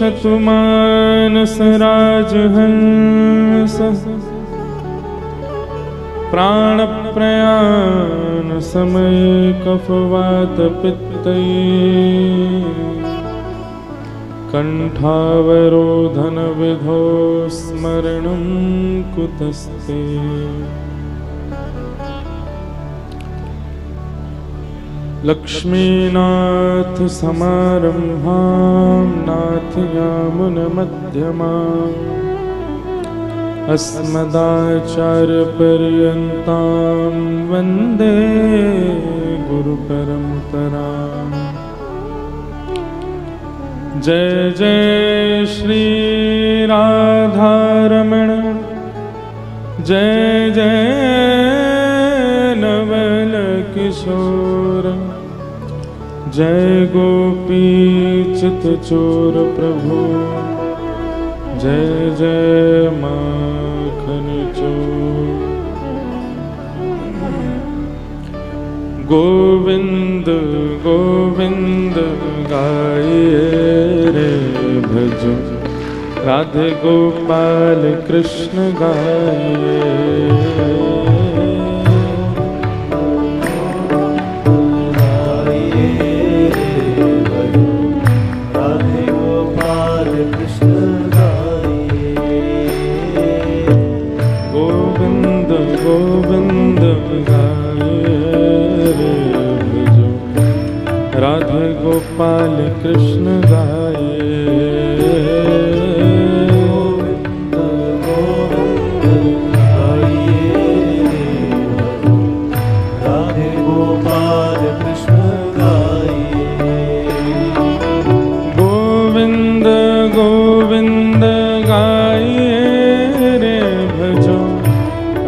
विशतु मानस राजहंस प्राण प्रयाण समय कफवात पित्तये कंठावरोधन विधो स्मरणं कुतस्ते। लक्ष्मीनाथ समारंभां नाथयामुनमध्यमाम् अस्मदाचार्यपर्यन्तां वन्दे गुरुपरम्पराम्। जय जय श्री राधारमण, जय जय नवल किशोर, जय गोपी चित्तचोर प्रभु, जय जय माखन चोर। गोविंद गोविंद गाइए रे भजो, राधे गोपाल कृष्ण गाइए। गोविंद गाइए रे भजो, राधे गोपाल कृष्ण गाइए। गोविंद गोविंद गाइए रे भजो,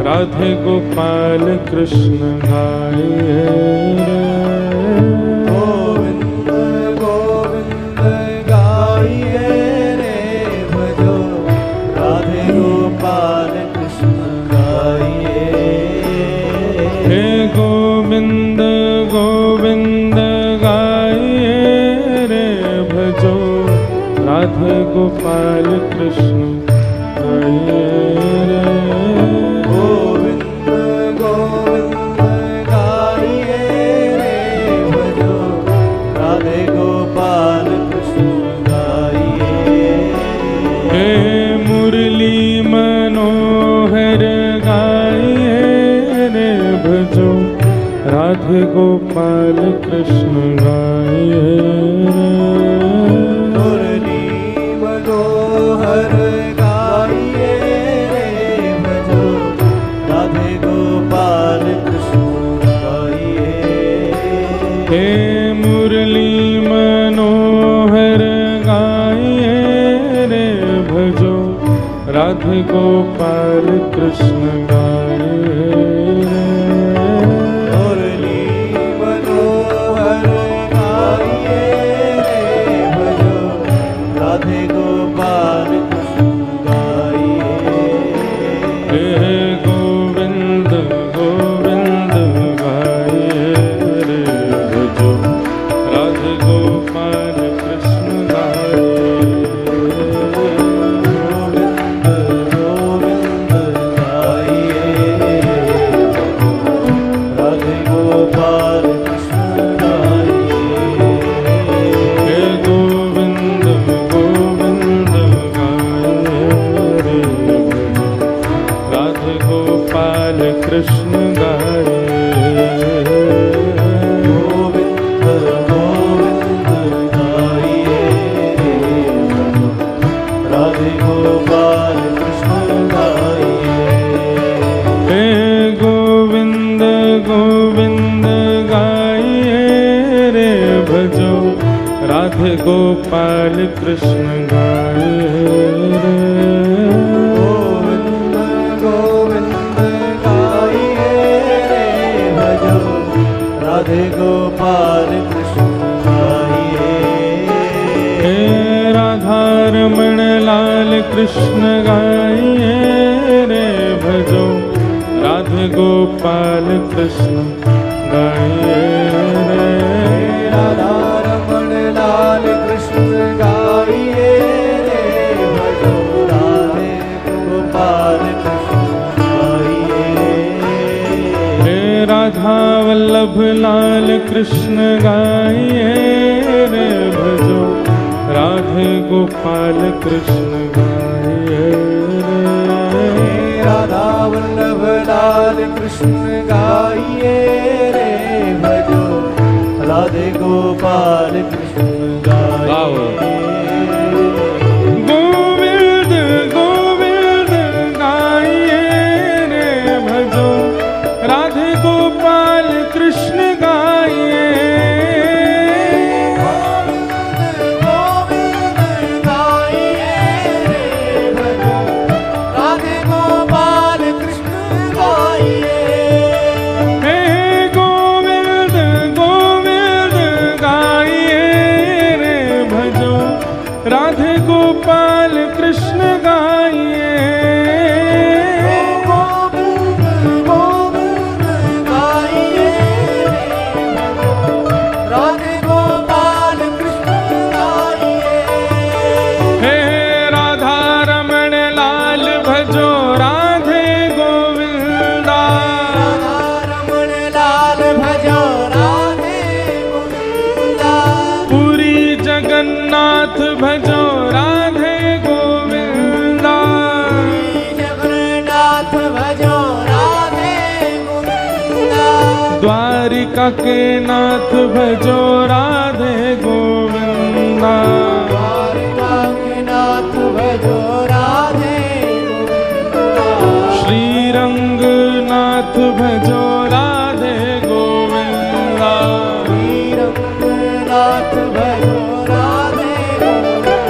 राधे गोपाल कृष्ण गाइए। गोविंद गोविंद गाइए रे भजो, राधे गोपाल कृष्ण गाइए। हे गोविंद गोविंद गाइए रे भजो, राधे गोपाल कृष्ण गाइए। राधे गोपाल कृष्ण गाइए। मुरली मनोहर गाइए रे भजो, राधे गोपाल कृष्ण गाइए। हे मुरली मनोहर गाइए रे भजो, राधे गोपाल कृष्ण गाइए। कृष्ण गाइए। गोविंद गोविंद गाइए राधे गोपाल कृष्ण गाइए। हे गोविंद गोविंद गाइए रे भजो, राधे गोपाल कृष्ण गाइए। राधे गोपाल कृष्ण गाइए। हे राधारमण लाल कृष्ण गाइए रे भजो, राधे गोपाल कृष्ण गाइए। राधारमण लाल कृष्ण गाइए वल्लभ लाल कृष्ण गाइए रे भजो राधे गोपाल कृष्ण गाइए रे। राधा वल्लभ लाल कृष्ण गाइए रे भजो राधे गोपाल कृष्ण गाइए। गोविंद गोविंद गाइए रे भजो राधे गोपाल कृष्ण गाइए। गोविंद गाइए रे भजो राधे गोपाल कृष्ण गाइए। हे गोविंद गोविंद गाइए रे भजो राधे गोपाल कृष्ण गाइए। राधे गोपाल कृष्ण गाइए। हे राधा रमण लाल भजो राधे गोविंदा। रमण लाल भजो राधे गोविंदा। पुरी जगन्नाथ भजो राधे गोविंदा। जगन्नाथ भजो राधे गोविंदा। द्वारिका के नाथ भजो राधे गोविंदा। द्वारिका के नाथ भजो राधे गोविंदा। श्रीरंगनाथ भजो राधे गोविंदा। श्रीरंगनाथ भजो राधे गोविंदा।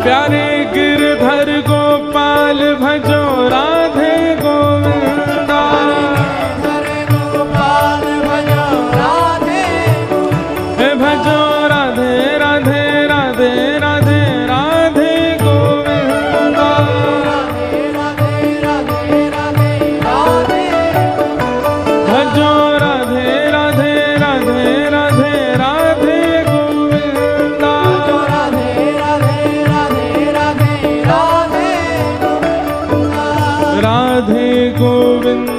प्यारे गिरधर गोपाल भजो राधे गोविंदा। हरे गोपाल भजो राधे गोविंदा। हे भजो राधे राधे राधे राधे राधे गोविंदा। राधे राधे राधे राधे राधे भजो राधे राधे राधे राधे राधे गोविंदा। राधे राधे राधे राधे राधे गोविंदा। राधे गोविंद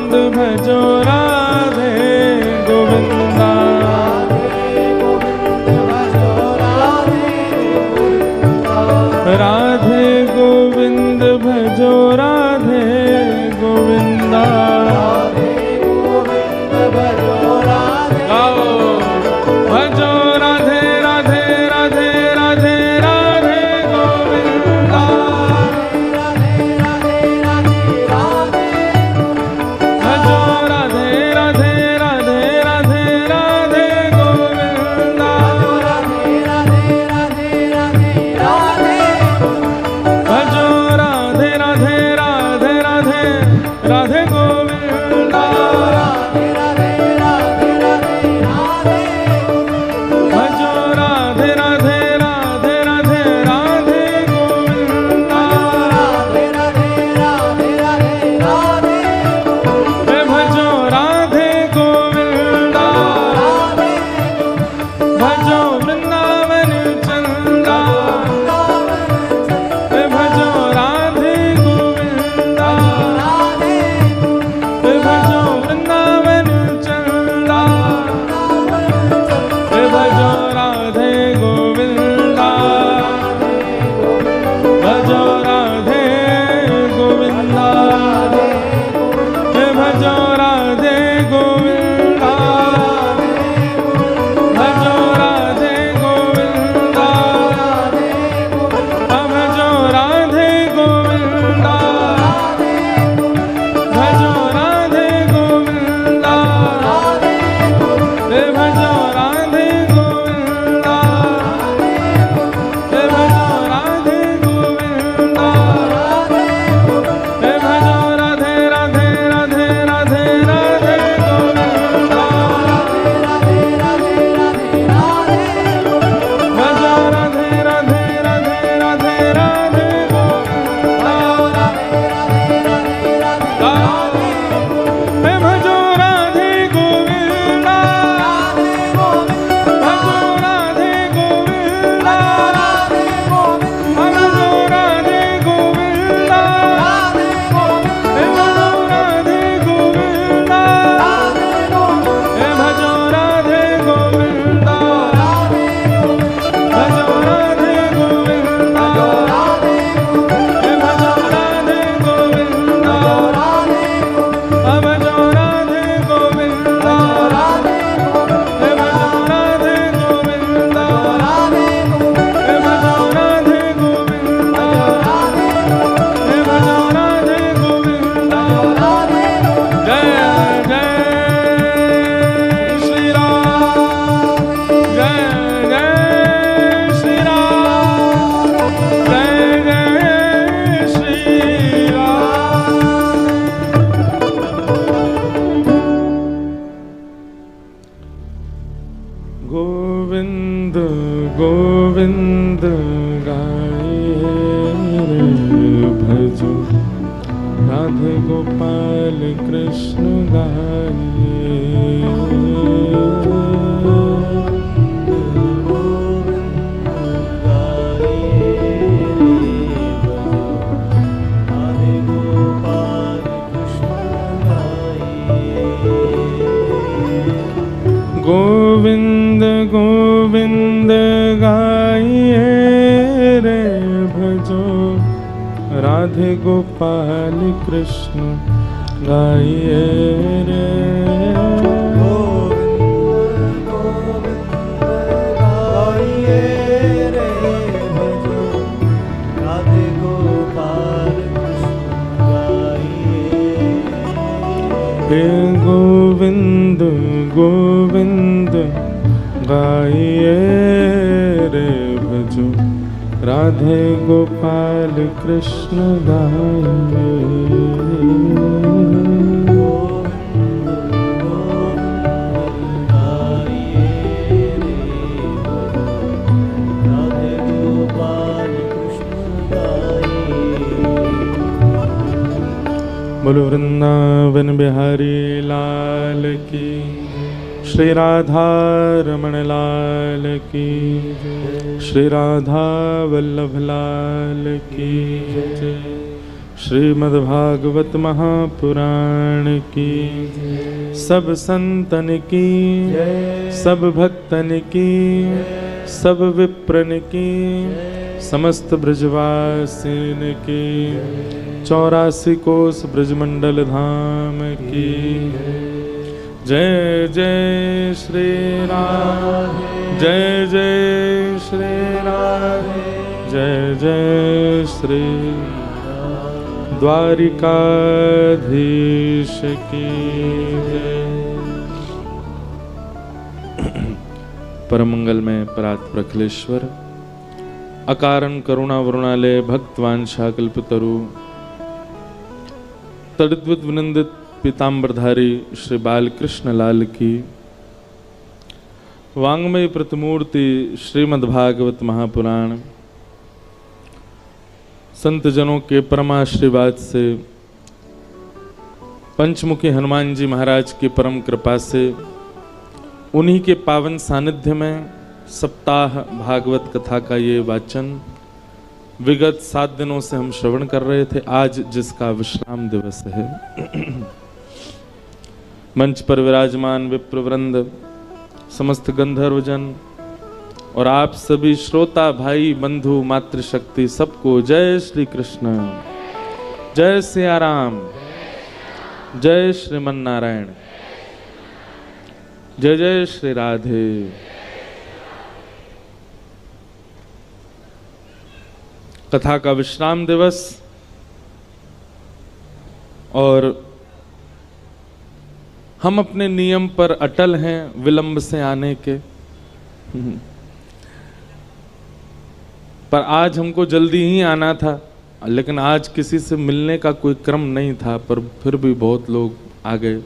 राधे गोपाल कृष्ण गोविंद गोविंद गाइए रे भजो राधे गोपाल कृष्ण गाइए रे गोविंद गोविंद गाइए रे भजो राधे गोपाल कृष्ण गाइए हे गोविंद गोविंद गाइए रे भजो राधे गोपाल कृष्ण गाइए बोलो वृंदावन बिहारी लाल की श्री राधा रमण लाल की श्री राधा वल्लभ लाल की श्रीमद्भागवत महापुराण की सब संतन की सब भक्तन की सब विप्रन की समस्त ब्रजवासिन की 84 कोस ब्रजमंडल धाम की जय जय श्री राम जय जय श्री राम जय जय श्री द्वारिकाधीश की जय। परम मंगल में परात प्रखलेश्वर अकारण करुणा वरुणालय भक्तवांछा कल्पतरु तड़द्वित विनंदित पीताम्बरधारी श्री बालकृष्ण लाल की वांग्मय प्रतिमूर्ति श्रीमद्भागवत महापुराण संत जनों के परमाशीर्वाद से पंचमुखी हनुमान जी महाराज की परम कृपा से उन्हीं के पावन सानिध्य में सप्ताह भागवत कथा का ये वाचन विगत 7 दिनों से हम श्रवण कर रहे थे। आज जिसका विश्राम दिवस है मंच पर विराजमान विप्रवृंद समस्त गंधर्वजन और आप सभी श्रोता भाई बंधु मातृशक्ति सबको जय श्री कृष्ण जय सिया राम जय श्रीमन नारायण जय जय श्री राधे। कथा का विश्राम दिवस और हम अपने नियम पर अटल हैं विलंब से आने के पर आज हमको जल्दी ही आना था लेकिन आज किसी से मिलने का कोई क्रम नहीं था पर फिर भी बहुत लोग आ गए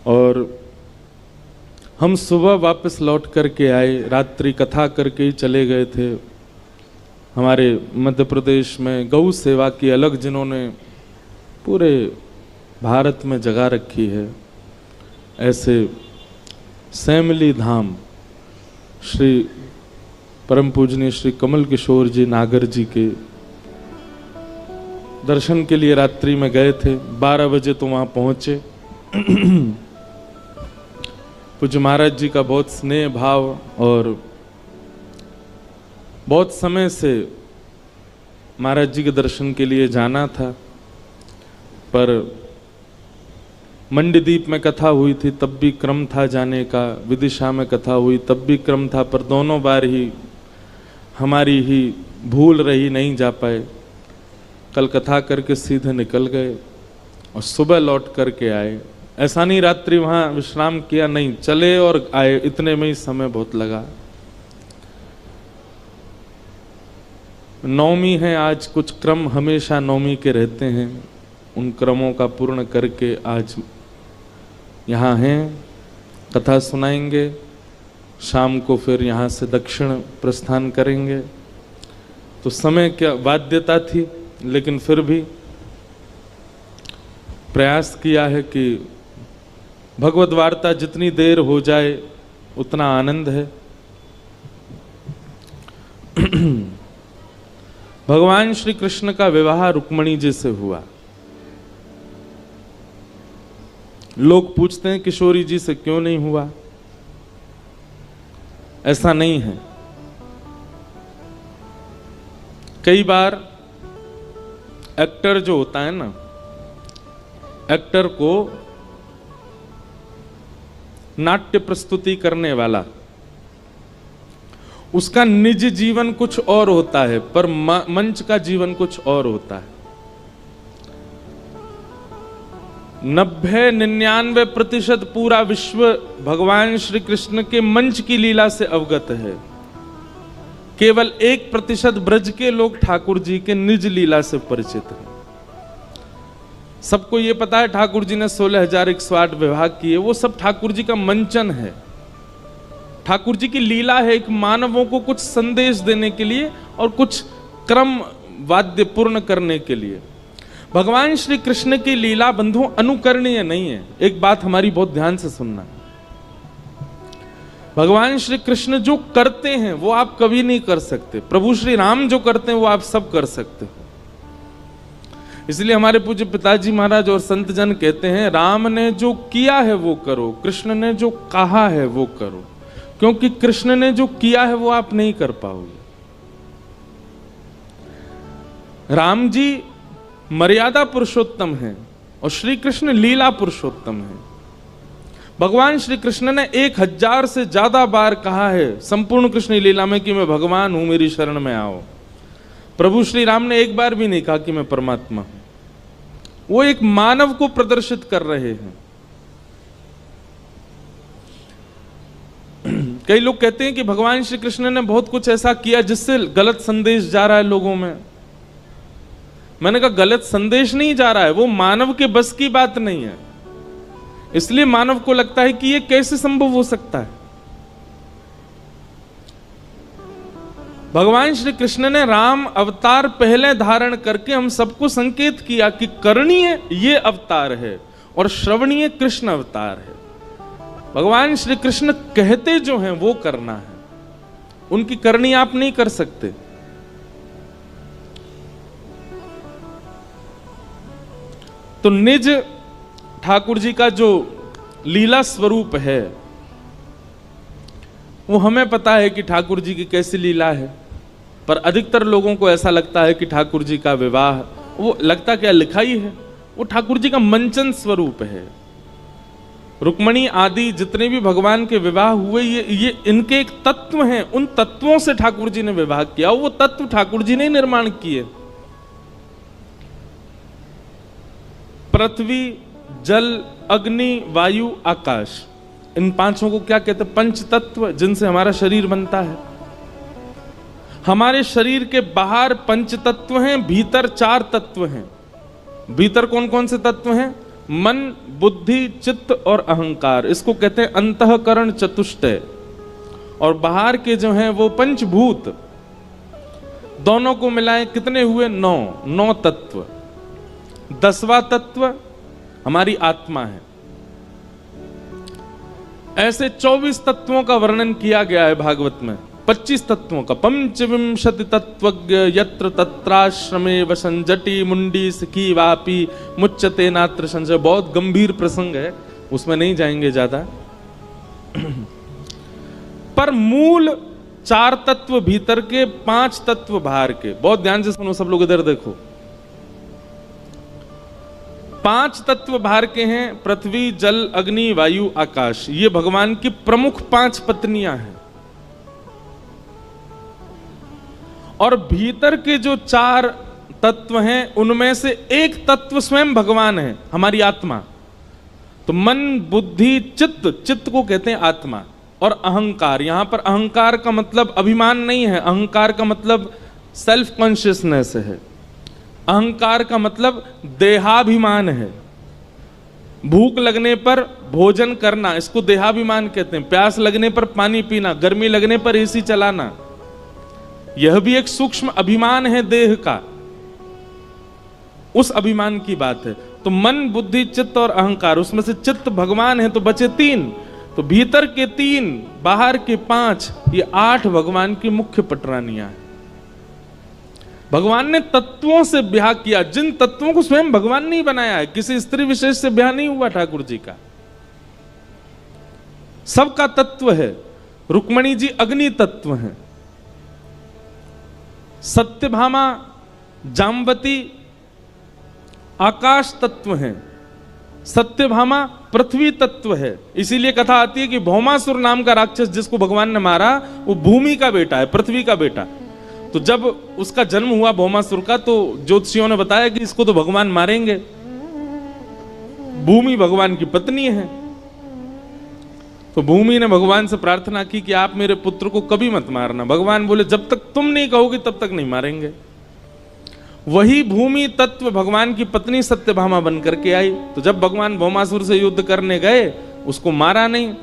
और हम सुबह वापस लौट करके आए रात्रि कथा करके ही चले गए थे। हमारे मध्य प्रदेश में गौ सेवा की अलग जिन्होंने पूरे भारत में जगह रखी है ऐसे सैमली धाम श्री परम पूजनीय श्री कमल किशोर जी नागर जी के दर्शन के लिए रात्रि में गए थे। 12 बजे तो वहाँ पहुँचे। पूज्य महाराज जी का बहुत स्नेह भाव और बहुत समय से महाराज जी के दर्शन के लिए जाना था पर मंडीदीप में कथा हुई थी तब भी क्रम था जाने का, विदिशा में कथा हुई तब भी क्रम था पर दोनों बार ही हमारी ही भूल रही नहीं जा पाए। कल कथा करके सीधे निकल गए और सुबह लौट करके आए। ऐसा नहीं रात्रि वहाँ विश्राम किया, नहीं चले और आए, इतने में ही समय बहुत लगा। नवमी है आज, कुछ क्रम हमेशा नवमी के रहते हैं, उन क्रमों का पूर्ण करके आज यहाँ हैं, कथा सुनाएंगे। शाम को फिर यहाँ से दक्षिण प्रस्थान करेंगे। तो समय क्या बाध्यता थी, लेकिन फिर भी प्रयास किया है कि भगवद वार्ता जितनी देर हो जाए उतना आनंद है। भगवान श्री कृष्ण का विवाह रुक्मिणी जी से हुआ। लोग पूछते हैं किशोरी जी से क्यों नहीं हुआ? ऐसा नहीं है। कई बार एक्टर जो होता है ना, एक्टर को नाट्य प्रस्तुति करने वाला, उसका निज जीवन कुछ और होता है, पर मंच का जीवन कुछ और होता है। 90-99% पूरा विश्व भगवान श्री कृष्ण के मंच की लीला से अवगत है। केवल 1% ब्रज के लोग ठाकुर जी के निज लीला से परिचित हैं। सबको यह पता है ठाकुर जी ने 16,108 विवाह किए, वो सब ठाकुर जी का मंचन है। ठाकुर जी की लीला है एक मानवों को कुछ संदेश देने के लिए और कुछ क्रम वाद्य पूर्ण करने के लिए। भगवान श्री कृष्ण की लीला बंधुओं अनुकरणीय नहीं है। एक बात हमारी बहुत ध्यान से सुनना, भगवान श्री कृष्ण जो करते हैं वो आप कभी नहीं कर सकते। प्रभु श्री राम जो करते हैं वो आप सब कर सकते हो। इसलिए हमारे पूज्य पिताजी महाराज और संत जन कहते हैं, राम ने जो किया है वो करो, कृष्ण ने जो कहा है वो करो, क्योंकि कृष्ण ने जो किया है वो आप नहीं कर पाओगे। राम जी मर्यादा पुरुषोत्तम है और श्री कृष्ण लीला पुरुषोत्तम है। भगवान श्री कृष्ण ने 1000 से ज्यादा बार कहा है संपूर्ण कृष्ण लीला में कि मैं भगवान हूं, मेरी शरण में आओ। प्रभु श्री राम ने एक बार भी नहीं कहा कि मैं परमात्मा हूं। वो एक मानव को प्रदर्शित कर रहे हैं। कई लोग कहते हैं कि भगवान श्री कृष्ण ने बहुत कुछ ऐसा किया जिससे गलत संदेश जा रहा है लोगों में। मैंने कहा गलत संदेश नहीं जा रहा है, वो मानव के बस की बात नहीं है। इसलिए मानव को लगता है कि ये कैसे संभव हो सकता है। भगवान श्री कृष्ण ने राम अवतार पहले धारण करके हम सबको संकेत किया कि करणीय ये अवतार है और श्रवणीय कृष्ण अवतार है। भगवान श्री कृष्ण कहते जो हैं वो करना है, उनकी करनी आप नहीं कर सकते। तो निज ठाकुर जी का जो लीला स्वरूप है वो हमें पता है कि ठाकुर जी की कैसी लीला है, पर अधिकतर लोगों को ऐसा लगता है कि ठाकुर जी का विवाह, वो लगता क्या लिखा ही है, वो ठाकुर जी का मंचन स्वरूप है। रुक्मिणी आदि जितने भी भगवान के विवाह हुए ये इनके एक तत्व हैं। उन तत्वों से ठाकुर जी ने विवाह किया, वो तत्व ठाकुर जी ने निर्माण किए। पृथ्वी, जल, अग्नि, वायु, आकाश, इन पांचों को क्या कहते हैं? पंच तत्व, जिनसे हमारा शरीर बनता है। हमारे शरीर के बाहर 5 तत्व हैं, भीतर 4 तत्व हैं। भीतर कौन कौन से तत्व हैं? मन, बुद्धि, चित्त और अहंकार। इसको कहते हैं अंतःकरण चतुष्टय। और बाहर के जो हैं वो पंचभूत, दोनों को मिलाएं कितने हुए? 9 तत्व। 10वां तत्व हमारी आत्मा है। ऐसे 24 तत्वों का वर्णन किया गया है भागवत में। 25 तत्वों का। 25 तत्वज्ञ यत्र तत्राश्रमे वसन जटी मुंडी सखी वापी मुच्यते नात्र संजय। बहुत गंभीर प्रसंग है, उसमें नहीं जाएंगे ज्यादा। पर मूल 4 तत्व भीतर के, 5 तत्व बाहर के। बहुत ध्यान से सुनो सब लोग, इधर देखो। 5 तत्व बाहर के हैं, पृथ्वी, जल, अग्नि, वायु, आकाश। ये भगवान की प्रमुख 5 पत्नियां हैं। और भीतर के जो 4 तत्व हैं उनमें से एक तत्व स्वयं भगवान है, हमारी आत्मा। तो मन, बुद्धि, चित्त, चित्त को कहते हैं आत्मा। और अहंकार, यहां पर अहंकार का मतलब अभिमान नहीं है, अहंकार का मतलब सेल्फ कॉन्शियसनेस है। अहंकार का मतलब देहाभिमान है। भूख लगने पर भोजन करना, इसको देहाभिमान कहते हैं। प्यास लगने पर पानी पीना, गर्मी लगने पर एसी चलाना, यह भी एक सूक्ष्म अभिमान है देह का। उस अभिमान की बात है। तो मन, बुद्धि, चित्त और अहंकार, उसमें से चित्त भगवान है तो बचे 3, तो भीतर के 3, बाहर के 5, ये 8 भगवान की मुख्य पटरानियां हैं। भगवान ने तत्वों से ब्याह किया, जिन तत्वों को स्वयं भगवान ने ही बनाया है। किसी स्त्री विशेष से ब्याह नहीं हुआ ठाकुर जी का, सबका तत्व है। रुक्मणी जी अग्नि तत्व हैं, सत्यभामा, जाम्बती आकाश तत्व हैं, सत्यभामा पृथ्वी तत्व है। इसीलिए कथा आती है कि भौमासुर नाम का राक्षस जिसको भगवान ने मारा, वो भूमि का बेटा है, पृथ्वी का बेटा। तो जब उसका जन्म हुआ भौमासुर का, तो ज्योतिषियों ने बताया कि इसको तो भगवान मारेंगे, भूमि भगवान की पत्नी है। तो भूमि ने भगवान से प्रार्थना की कि आप मेरे पुत्र को कभी मत मारना। भगवान बोले जब तक तुम नहीं कहोगे तब तक नहीं मारेंगे। वही भूमि तत्व भगवान की पत्नी सत्यभामा बनकर के आई। तो जब भगवान भौमासुर से युद्ध करने गए, उसको मारा नहीं,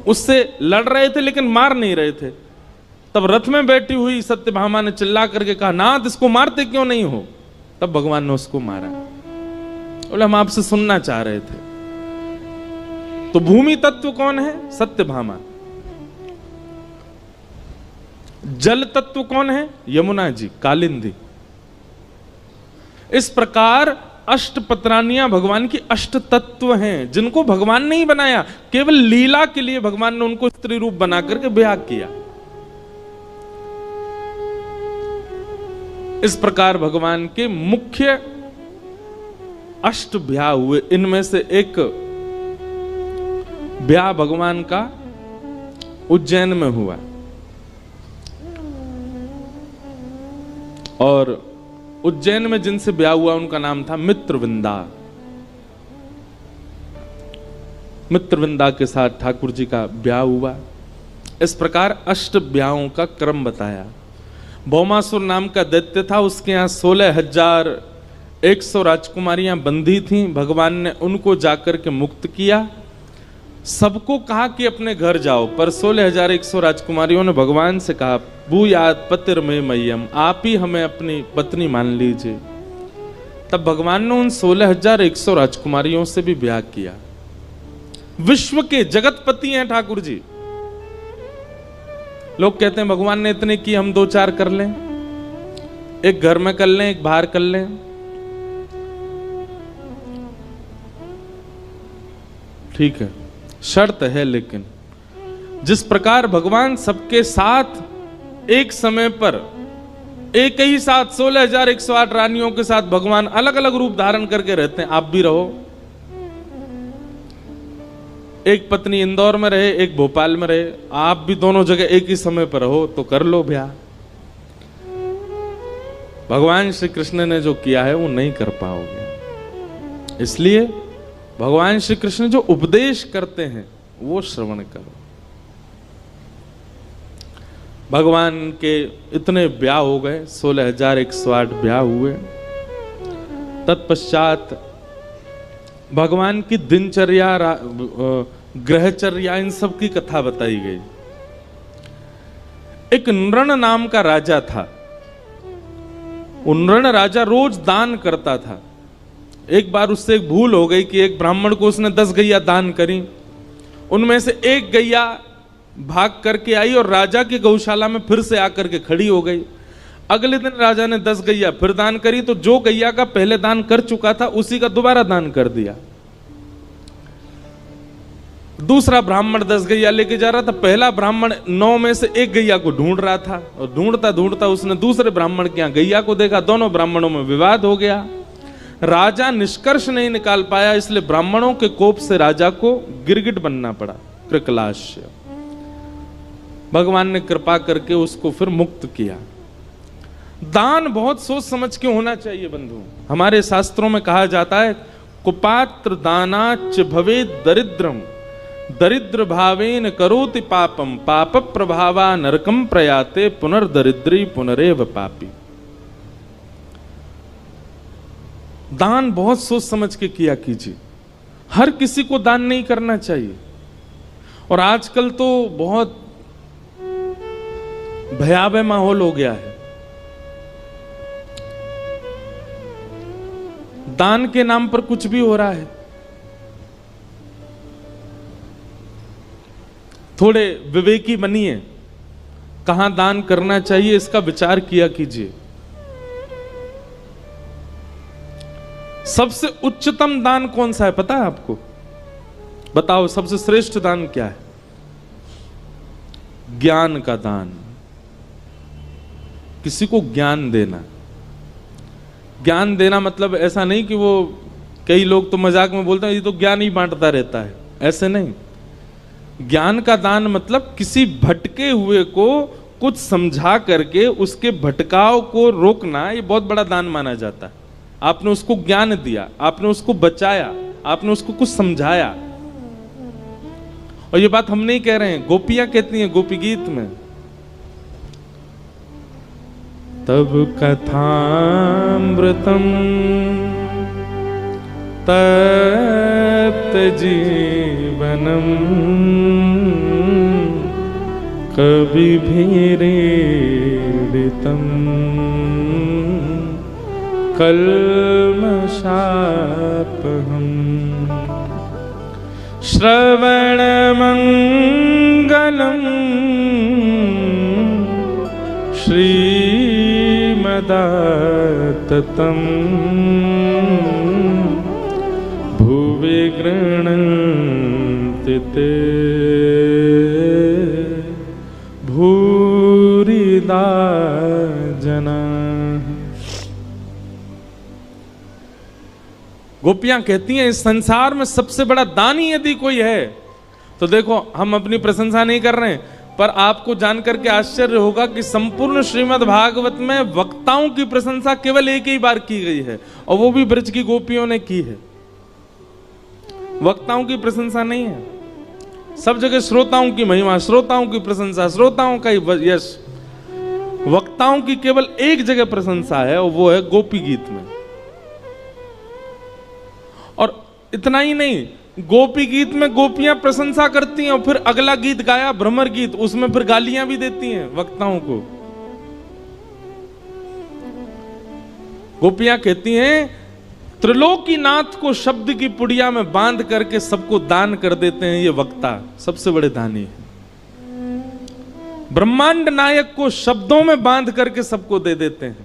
उससे लड़ रहे थे लेकिन मार नहीं रहे थे। तब रथ में बैठी हुई सत्यभामा ने चिल्ला करके कहा, नाथ इसको मारते क्यों नहीं हो? तब भगवान ने उसको मारा। बोले हम आपसे सुनना चाह रहे थे। तो भूमि तत्व कौन है? सत्यभामा। जल तत्व कौन है? यमुना जी, कालिंदी। इस प्रकार अष्ट पत्रानियां भगवान की अष्ट तत्व हैं, जिनको भगवान ने ही बनाया। केवल लीला के लिए भगवान ने उनको स्त्री रूप बना करके ब्याह किया। इस प्रकार भगवान के मुख्य अष्ट ब्याह हुए। इनमें से एक ब्याह भगवान का उज्जैन में हुआ, और उज्जैन में जिनसे ब्याह हुआ उनका नाम था मित्रविंदा। मित्रविंदा के साथ ठाकुर जी का ब्याह हुआ। इस प्रकार अष्ट ब्याहों का क्रम बताया। भौमासुर नाम का दैत्य था, उसके यहाँ 16,100 राजकुमारियां बंधी थीं। भगवान ने उनको जाकर के मुक्त किया। सबको कहा कि अपने घर जाओ, पर 16,100 राजकुमारियों ने भगवान से कहा, भूयात पतिर में मय्यम, आप ही हमें अपनी पत्नी मान लीजिए। तब भगवान ने उन 16,100 राजकुमारियों से भी ब्याह किया। विश्व के जगतपति हैं ठाकुर जी। लोग कहते हैं भगवान ने इतने की, हम 2-4 कर लें, एक घर में कर लें, एक बाहर कर लें। ठीक है, शर्त है, लेकिन जिस प्रकार भगवान सबके साथ एक समय पर एक ही साथ 16,108 रानियों के साथ भगवान अलग अलग रूप धारण करके रहते हैं, आप भी रहो। एक पत्नी इंदौर में रहे, एक भोपाल में रहे, आप भी दोनों जगह एक ही समय पर रहो तो कर लो ब्याह। भगवान श्री कृष्ण ने जो किया है वो नहीं कर पाओगे। इसलिए भगवान श्री कृष्ण जो उपदेश करते हैं वो श्रवण करो। भगवान के इतने ब्याह हो गए, 16,108 ब्याह हुए। तत्पश्चात भगवान की दिनचर्या, ग्रहचर्या, इन सब की कथा बताई गई। एक नृण नाम का राजा था। वो नृण राजा रोज दान करता था। एक बार उससे एक भूल हो गई कि एक ब्राह्मण को उसने 10 गैया दान करी। उनमें से एक गैया भाग करके आई और राजा की गौशाला में फिर से आकर के खड़ी हो गई। अगले दिन राजा ने 10 गैया फिर दान करी, तो जो गैया का पहले दान कर चुका था उसी का दोबारा दान कर दिया। दूसरा ब्राह्मण 10 गैया लेके जा रहा था। पहला ब्राह्मण 9 में से एक गैया को ढूंढ रहा था, और ढूंढता ढूंढता उसने दूसरे ब्राह्मण के यहाँ गैया को देखा। दोनों ब्राह्मणों में विवाद हो गया। राजा निष्कर्ष नहीं निकाल पाया, इसलिए ब्राह्मणों के कोप से राजा को गिरगिट बनना पड़ा, कृकलाश्य। भगवान ने कृपा करके उसको फिर मुक्त किया। दान बहुत सोच समझ के होना चाहिए बंधु। हमारे शास्त्रों में कहा जाता है, कुपात्र दानाच भवे दरिद्रम, दरिद्र भावेन करोति पापम, पाप प्रभावा नरकम प्रयाते, पुनर्दरिद्री पुनरेव पापी। दान बहुत सोच समझ के किया कीजिए। हर किसी को दान नहीं करना चाहिए। और आजकल तो बहुत भयावह माहौल हो गया है। दान के नाम पर कुछ भी हो रहा है। थोड़े विवेकी बनिए, कहां दान करना चाहिए इसका विचार किया कीजिए। सबसे उच्चतम दान कौन सा है पता है आपको? बताओ, सबसे श्रेष्ठ दान क्या है? ज्ञान का दान। किसी को ज्ञान देना। ज्ञान देना मतलब ऐसा नहीं कि वो, कई लोग तो मजाक में बोलते हैं ये तो ज्ञान ही बांटता रहता है, ऐसे नहीं। ज्ञान का दान मतलब किसी भटके हुए को कुछ समझा करके उसके भटकाव को रोकना, ये बहुत बड़ा दान माना जाता है। आपने उसको ज्ञान दिया, आपने उसको बचाया, आपने उसको कुछ समझाया। और ये बात हम नहीं कह रहे हैं, गोपियां कहती हैं गोपी गीत में, तब कथामृतम तप्त जीवनम कविभिरीडितम कल्मषापहम् श्रवणमंगलम् श्रीमदाततम् भुवि गृह्णन्ति ते भूरिदा जनाः। गोपियां कहती हैं इस संसार में सबसे बड़ा दानी यदि कोई है तो देखो, हम अपनी प्रशंसा नहीं कर रहे हैं, पर आपको जानकर के आश्चर्य होगा कि संपूर्ण श्रीमद् भागवत में वक्ताओं की प्रशंसा केवल एक ही बार की गई है, और वो भी ब्रज की गोपियों ने की है। वक्ताओं की प्रशंसा नहीं है। सब जगह श्रोताओं की महिमा, श्रोताओं की प्रशंसा, श्रोताओं का यश। वक्ताओं की केवल एक जगह प्रशंसा है, और वो है गोपी गीत में। और इतना ही नहीं, गोपी गीत में गोपियां प्रशंसा करती हैं, और फिर अगला गीत गाया भ्रमर गीत, उसमें फिर गालियां भी देती हैं वक्ताओं को। गोपियां कहती हैं त्रिलोकीनाथ को शब्द की पुड़िया में बांध करके सबको दान कर देते हैं ये वक्ता, सबसे बड़े दानी है। ब्रह्मांड नायक को शब्दों में बांध करके सबको दे देते हैं।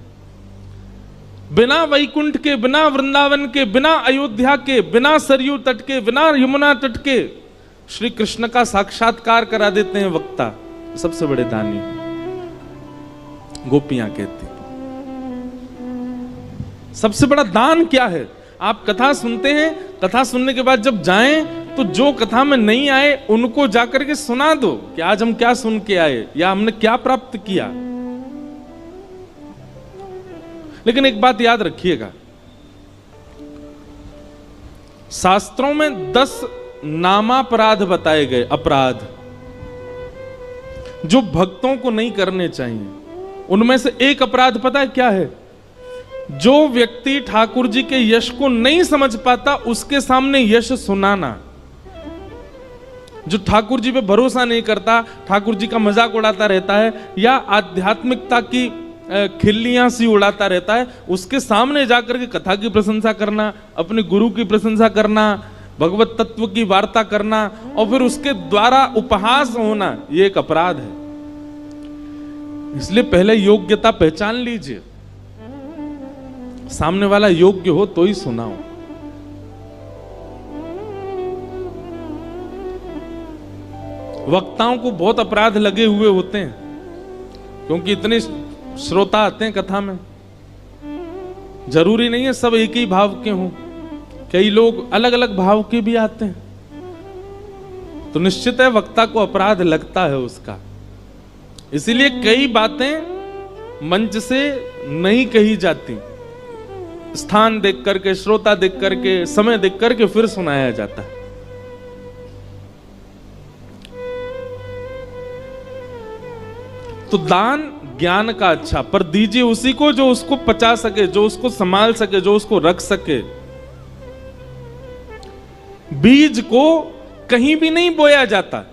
बिना वैकुंठ के, बिना वृंदावन के, बिना अयोध्या के, बिना सरयू तट के, बिना यमुना तट के श्री कृष्ण का साक्षात्कार करा देते हैं वक्ता, सबसे बड़े दानी। गोपियां कहती सबसे बड़ा दान क्या है? आप कथा सुनते हैं, कथा सुनने के बाद जब जाएं तो जो कथा में नहीं आए उनको जाकर के सुना दो कि आज हम क्या सुन के आए या हमने क्या प्राप्त किया। लेकिन एक बात याद रखिएगा, शास्त्रों में 10 नामापराध बताए गए, अपराध जो भक्तों को नहीं करने चाहिए। उनमें से एक अपराध पता है क्या है? जो व्यक्ति ठाकुर जी के यश को नहीं समझ पाता उसके सामने यश सुनाना। जो ठाकुर जी पे भरोसा नहीं करता, ठाकुर जी का मजाक उड़ाता रहता है या आध्यात्मिकता की खिल्लियां सी उड़ाता रहता है, उसके सामने जाकर के कथा की प्रशंसा करना, अपने गुरु की प्रशंसा करना, भगवत तत्व की वार्ता करना और फिर उसके द्वारा उपहास होना, ये एक अपराध है। इसलिए पहले योग्यता पहचान लीजिए, सामने वाला योग्य हो तो ही सुनाओ। वक्ताओं को बहुत अपराध लगे हुए होते हैं क्योंकि इतने श्रोता आते हैं कथा में। जरूरी नहीं है सब एक ही भाव के हों, कई लोग अलग अलग भाव के भी आते हैं, तो निश्चित है वक्ता को अपराध लगता है उसका। इसीलिए कई बातें मंच से नहीं कही जाती, स्थान देख करके, श्रोता देख करके, समय देख करके फिर सुनाया जाता है। तो दान ज्ञान का अच्छा, पर दीजिए उसी को जो उसको पचा सके, जो उसको संभाल सके, जो उसको रख सके। बीज को कहीं भी नहीं बोया जाता,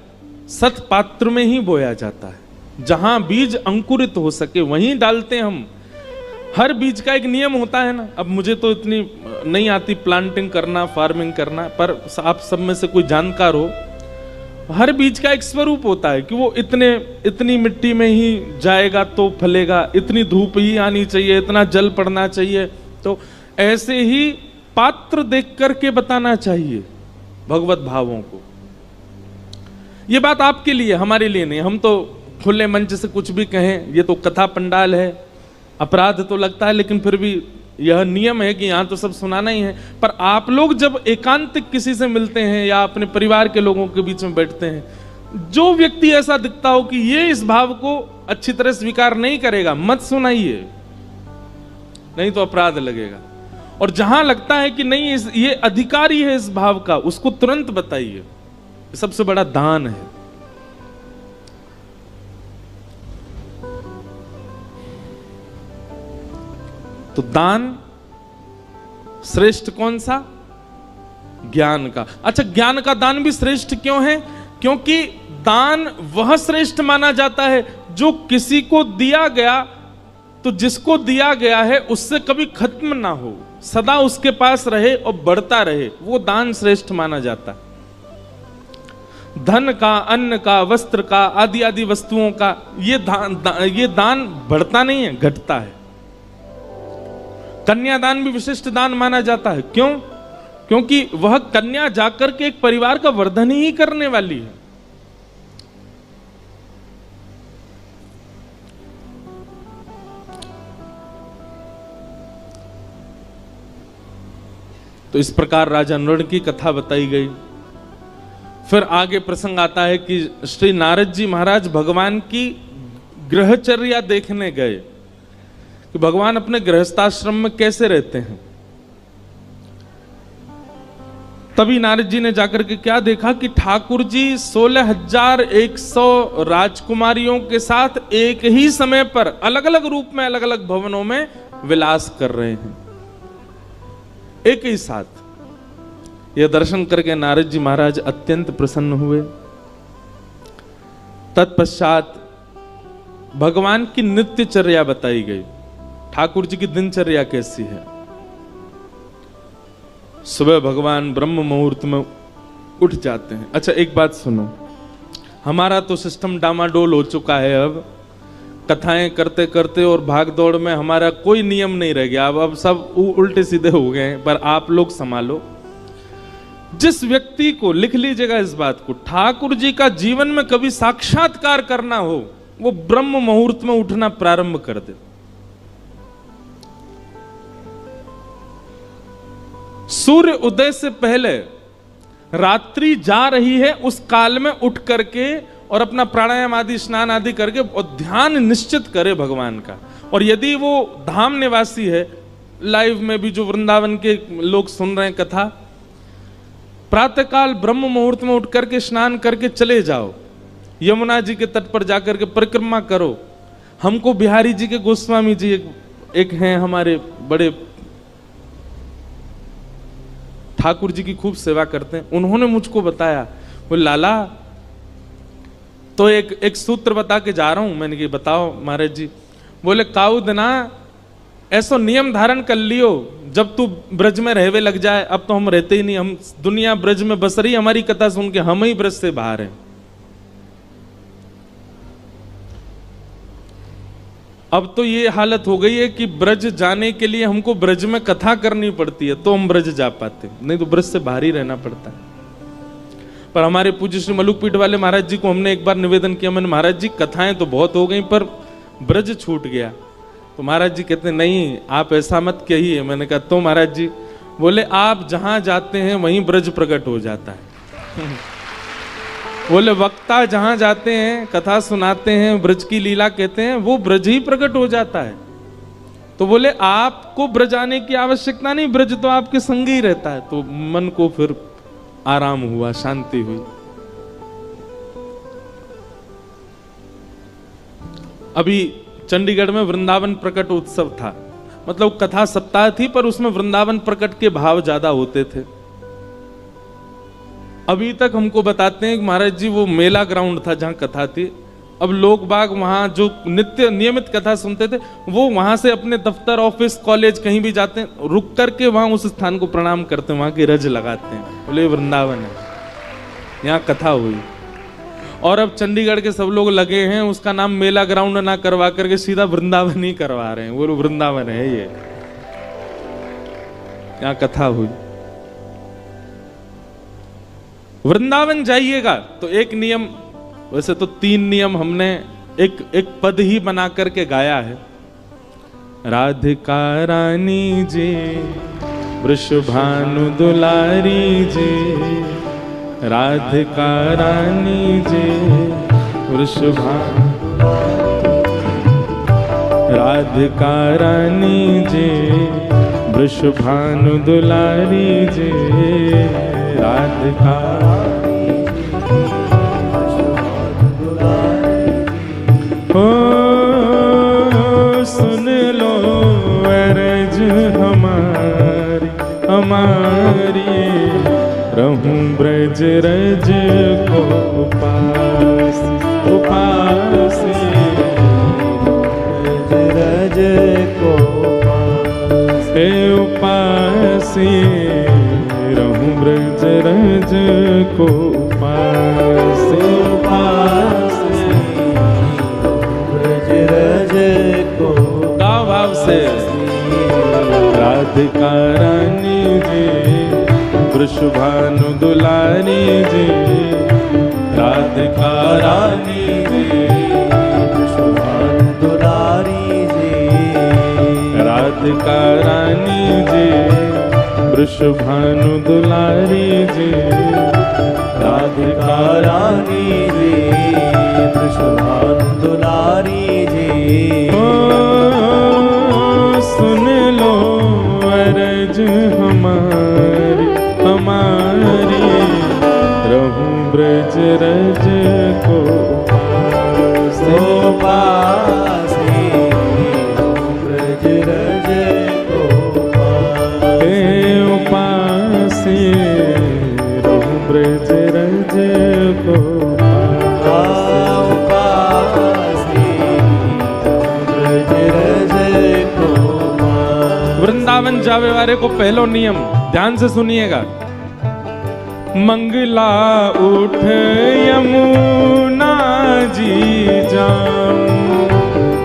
सत्पात्र में ही बोया जाता है। जहां बीज अंकुरित हो सके वहीं डालते हैं हम। हर बीज का एक नियम होता है ना। अब मुझे तो इतनी नहीं आती प्लांटिंग करना, फार्मिंग करना, पर आप सब में से कोई जानकार हो, हर बीज का एक स्वरूप होता है कि वो इतनी मिट्टी में ही जाएगा तो फलेगा, इतनी धूप ही आनी चाहिए, इतना जल पड़ना चाहिए। तो ऐसे ही पात्र देख करके बताना चाहिए भगवत भावों को। ये बात आपके लिए, हमारे लिए नहीं। हम तो खुले मंच से कुछ भी कहें, ये तो कथा पंडाल है, अपराध तो लगता है, लेकिन फिर भी यह नियम है कि यहां तो सब सुनाना ही है। पर आप लोग जब एकांतिक किसी से मिलते हैं या अपने परिवार के लोगों के बीच में बैठते हैं, जो व्यक्ति ऐसा दिखता हो कि ये इस भाव को अच्छी तरह स्वीकार नहीं करेगा, मत सुनाइए, नहीं तो अपराध लगेगा। और जहां लगता है कि नहीं ये अधिकारी है इस भाव का, उसको तुरंत बताइए। सबसे बड़ा दान है। तो दान श्रेष्ठ कौन सा? ज्ञान का। अच्छा, ज्ञान का दान भी श्रेष्ठ क्यों है? क्योंकि दान वह श्रेष्ठ माना जाता है जो किसी को दिया गया, तो जिसको दिया गया है उससे कभी खत्म ना हो, सदा उसके पास रहे और बढ़ता रहे, वो दान श्रेष्ठ माना जाता है। धन का, अन्न का, वस्त्र का, आदि आदि वस्तुओं का ये दान बढ़ता नहीं है, घटता है। कन्यादान भी विशिष्ट दान माना जाता है। क्यों? क्योंकि वह कन्या जाकर के एक परिवार का वर्धन ही करने वाली है। तो इस प्रकार राजा नृण की कथा बताई गई। फिर आगे प्रसंग आता है कि श्री नारद जी महाराज भगवान की गृहचर्या देखने गए कि भगवान अपने गृहस्थाश्रम में कैसे रहते हैं। तभी नारद जी ने जाकर के क्या देखा कि ठाकुर जी 16,100 राजकुमारियों के साथ एक ही समय पर अलग अलग रूप में अलग अलग भवनों में विलास कर रहे हैं, एक ही साथ। यह दर्शन करके नारद जी महाराज अत्यंत प्रसन्न हुए। तत्पश्चात भगवान की नित्यचर्या बताई गई। ठाकुर जी की दिनचर्या कैसी है? सुबह भगवान ब्रह्म मुहूर्त में उठ जाते हैं। अच्छा, एक बात सुनो, हमारा तो सिस्टम डामाडोल हो चुका है। अब कथाएं करते करते और भाग दौड़ में हमारा कोई नियम नहीं रह गया। अब सब उल्टे सीधे हो गए हैं। पर आप लोग संभालो। जिस व्यक्ति को, लिख लीजिएगा इस बात को, ठाकुर जी का जीवन में कभी साक्षात्कार करना हो, वो ब्रह्म मुहूर्त में उठना प्रारंभ कर दे। सूर्य उदय से पहले रात्रि जा रही है, उस काल में उठ करके और अपना प्राणायाम आदि, स्नान आदि करके और ध्यान निश्चित करे भगवान का। और यदि वो धाम निवासी है, लाइव में भी जो वृंदावन के लोग सुन रहे हैं कथा, प्रातःकाल ब्रह्म मुहूर्त में उठ करके स्नान करके चले जाओ, यमुना जी के तट पर जाकर के परिक्रमा करो। हमको बिहारी जी के गोस्वामी जी एक हैं हमारे बड़े, ठाकुर जी की खूब सेवा करते हैं, उन्होंने मुझको बताया, वो लाला तो एक सूत्र बता के जा रहा हूं। मैंने कहा बताओ महाराज जी। बोले काऊ दिना ऐसो नियम धारण कर लियो, जब तू ब्रज में रहवे लग जाए, अब तो हम रहते ही नहीं, हम दुनिया ब्रज में बस रही, हमारी कथा सुन के हम ही ब्रज से बाहर हैं। अब तो ये हालत हो गई है कि ब्रज जाने के लिए हमको ब्रज में कथा करनी पड़ती है तो हम ब्रज जा पाते, नहीं तो ब्रज से बाहर ही रहना पड़ता है। पर हमारे पूज्य श्री मलुकपीठ वाले महाराज जी को हमने एक बार निवेदन किया, मैंने महाराज जी कथाएं तो बहुत हो गई पर ब्रज छूट गया। तो महाराज जी कहते नहीं आप ऐसा मत कहिए। मैंने कहा तो महाराज जी? बोले आप जहां जाते हैं वहीं ब्रज प्रकट हो जाता है। बोले वक्ता जहां जाते हैं, कथा सुनाते हैं, ब्रज की लीला कहते हैं, वो ब्रज ही प्रकट हो जाता है। तो बोले आपको ब्रज आने की आवश्यकता नहीं, ब्रज तो आपके संग ही रहता है। तो मन को फिर आराम हुआ, शांति हुई। अभी चंडीगढ़ में वृंदावन प्रकट उत्सव था, मतलब कथा सप्ताह थी पर उसमें वृंदावन प्रकट के भाव ज्यादा होते थे। अभी तक हमको बताते हैं कि महाराज जी वो मेला ग्राउंड था जहां कथा थी, अब लोग बाग वहाँ जो नित्य नियमित कथा सुनते थे वो वहाँ से अपने दफ्तर, ऑफिस, कॉलेज कहीं भी जाते हैं, रुक करके वहाँ उस स्थान को प्रणाम करते हैं, वहाँ की रज लगाते हैं, बोले वृंदावन है, यहाँ कथा हुई। और अब चंडीगढ़ के सब लोग लगे हैं उसका नाम मेला ग्राउंड ना करवा करके सीधा वृंदावन ही करवा रहे हैं, बोलो वृंदावन है ये, यहाँ कथा हुई। वृंदावन जाइएगा तो एक नियम, वैसे तो 3 नियम हमने एक पद ही बना करके गाया है। राधिका रानी जी, वृषभानु दुलारी जी, राधिका रानी जी, वृषभानु, राधिका रानी जी, वृषभानु दुलारी जी, राधिका हो सुन लो अरज हमारी हमारी, रहूं ब्रज रज को उपास उपास, ब्रज को उपास, रहूं ब्रज रज को उपास उपास, गाँव भाव से। राधिका रानी जी, वृषभानु दुलारी जी, राधिका रानी जी, वृषभानु दुलारी जी, राधिका रानी जी, वृषभानु दुलारी जी, राधिका रानी जी, वृषभानु दुलारी जी। सुन लो अरज हमारी हमारी, रहूं ब्रज रज को पास, ब्रज रज को उपास, रहूं ब्रज रज को वृंदावन जावे वाले को पहलो नियम ध्यान से सुनिएगा। मंगला उठ यमुना जी जाऊं,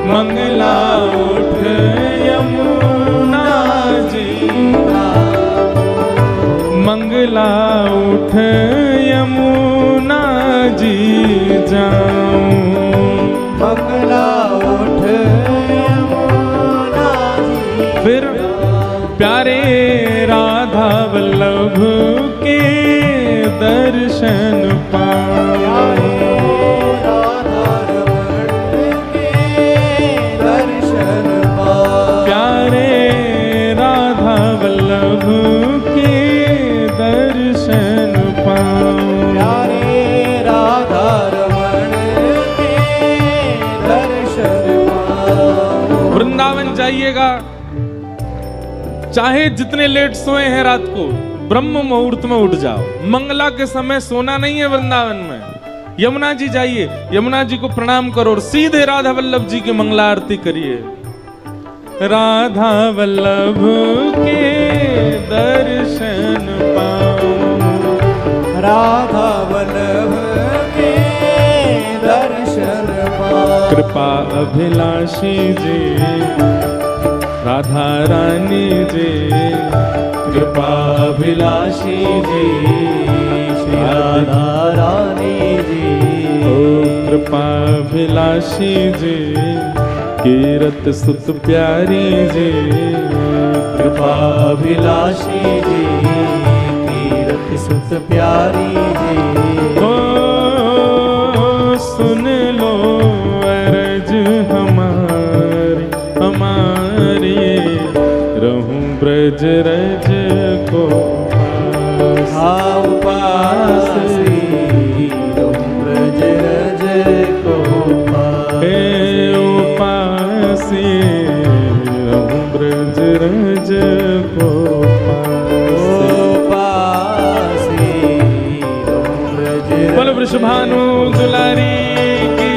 मंगला उठ यमुना जी, मंगला उठ यमुना जी जाऊं, मंगला उठ यमुना जी। फिर प्यारे राधा वल्लभ के दर्शन पाऊं, प्यारे राधा वल्लभ के दर्शन पाऊं, प्यारे राधा रमण के दर्शन पाऊं। वृंदावन जाइएगा, चाहे जितने लेट सोए हैं रात को, ब्रह्म मुहूर्त में उठ जाओ। मंगला के समय सोना नहीं है वृंदावन में। यमुना जी जाइए, यमुना जी को प्रणाम करो और सीधे राधा वल्लभ जी की मंगला आरती करिए। राधा वल्लभ के दर्शन पाऊं, राधा वल्लभ के दर्शन पाऊं। कृपा अभिलाषी जी, राधा रानी जी, कृपा अभिलाषी जी, श्री राधा रानी जी, ओ कृपा अभिलाषी जी, कीरत सुत प्यारी जी, कृपा अभिलाषी जी, कीरत सुत प्यारी जी। ओ सुन लो अरज हमारी हमारी, रहूं ब्रज रज को पास, रहूं ब्रज रज को उपास, रहूं ब्रज रज को बोल वृषभानु दुलारी की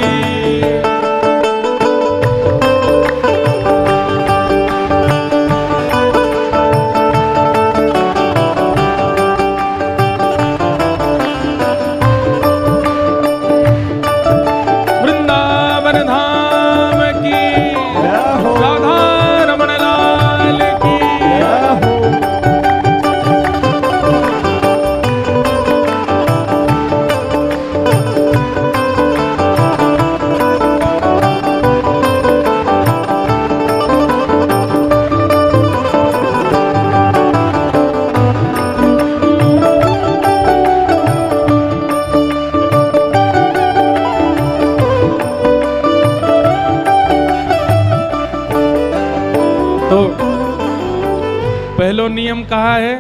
पहलो नियम कहा है,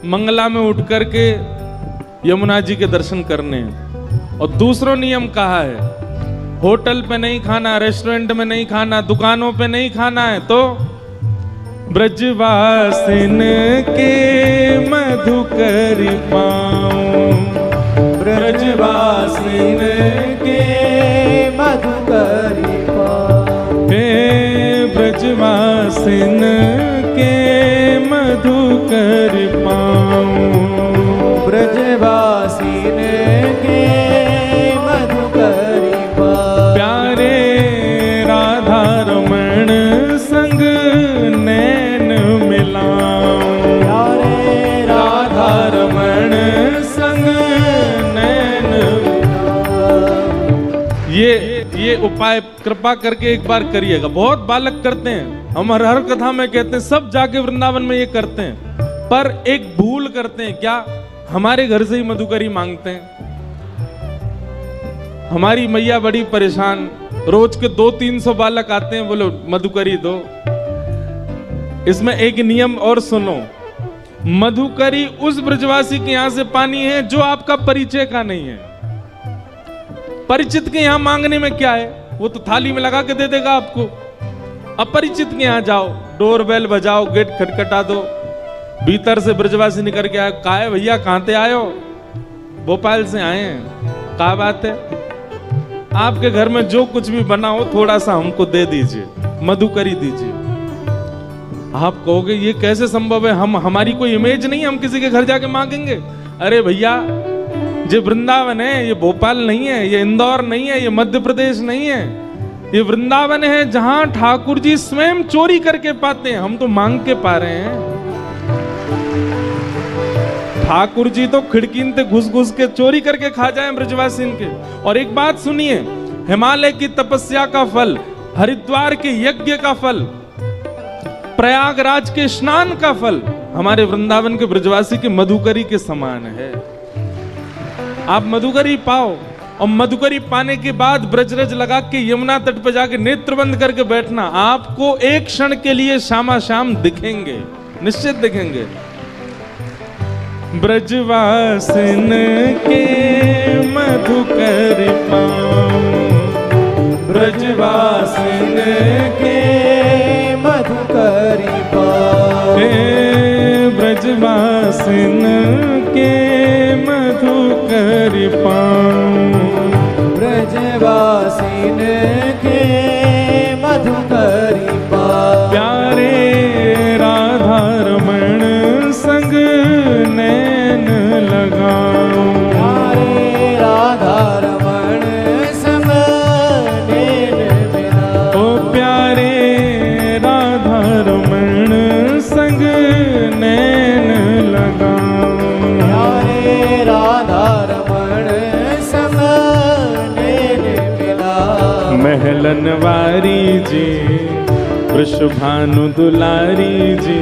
मंगला में उठ करके यमुना जी के दर्शन करने हैं। और दूसरा नियम कहा है, होटल पे नहीं खाना, रेस्टोरेंट में नहीं खाना, दुकानों पे नहीं खाना है। तो ब्रजवासिन के मधुकर पाऊं, ब्रजवासिन के मधुकर पाऊं, हे ब्रजवासिन के मधुकर पाऊं, ब्रजवासिन के मधुकर पाऊं। प्यारे राधा रमण संग नैन मिलाऊं, प्यारे राधा रमण संग नैन। ये उपाय कृपा करके एक बार करिएगा। बहुत बालक करते हैं, हम हर कथा में कहते हैं, सब जाके वृंदावन में ये करते हैं, पर एक भूल करते हैं। क्या? हमारे घर से ही मधुकरी मांगते हैं। हमारी मैया बड़ी परेशान, रोज के 200-300 बालक आते हैं, बोलो मधुकरी दो। इसमें एक नियम और सुनो, मधुकरी उस ब्रजवासी के यहां से पानी है जो आपका परिचय का नहीं है। परिचित के यहां मांगने में क्या है, वो तो थाली में लगा के दे देगा आपको। अपरिचित के यहां जाओ, डोर बेल बजाओ, गेट खटखटा दो, भीतर से ब्रजवासी निकल के आए, कहा है भैया कहां से आए हो? भोपाल से आए हैं। क्या बात है? आपके घर में जो कुछ भी बना हो थोड़ा सा हमको दे दीजिए, मधुकरी दीजिए। आप कहोगे ये कैसे संभव है, हमारी कोई इमेज नहीं है, हम किसी के घर जाके मांगेंगे? अरे भैया, ये वृंदावन है, ये भोपाल नहीं है, ये इंदौर नहीं है, ये मध्य प्रदेश नहीं है, ये वृंदावन है जहां ठाकुर जी स्वयं चोरी करके पाते हैं। हम तो मांग के पा रहे हैं। ठाकुर जी तो खिड़की से घुस घुस के चोरी करके खा जाए ब्रजवासी के। और एक बात सुनिए, हिमालय की तपस्या का फल, हरिद्वार के यज्ञ का फल, प्रयागराज के स्नान का फल हमारे वृंदावन के ब्रजवासी के मधुकरी के समान है। आप मधुकरी पाओ, और मधुकरी पाने के बाद ब्रजरज लगा के यमुना तट पर जाके नेत्र बंद करके बैठना, आपको एक क्षण के लिए शामा शाम दिखेंगे, निश्चित दिखेंगे। ब्रजवासिन के मधुकर पाऊं, ब्रजवासिन के मधुकर पाऊं, हे ब्रजवासिन के मधुकर पाऊं, ब्रजवासिन के मधुकर पाऊं। प्यारे राधा रमण संग नैन लगाऊं, प्यारे राधा रमण संग नैन मिलाऊं, ओ प्यारे राधा रमण संग नैन लगाऊं, प्यारे राधा रमण संग नैन मिलाऊं। महलन वारी जी, वृषभानु दुलारी जी,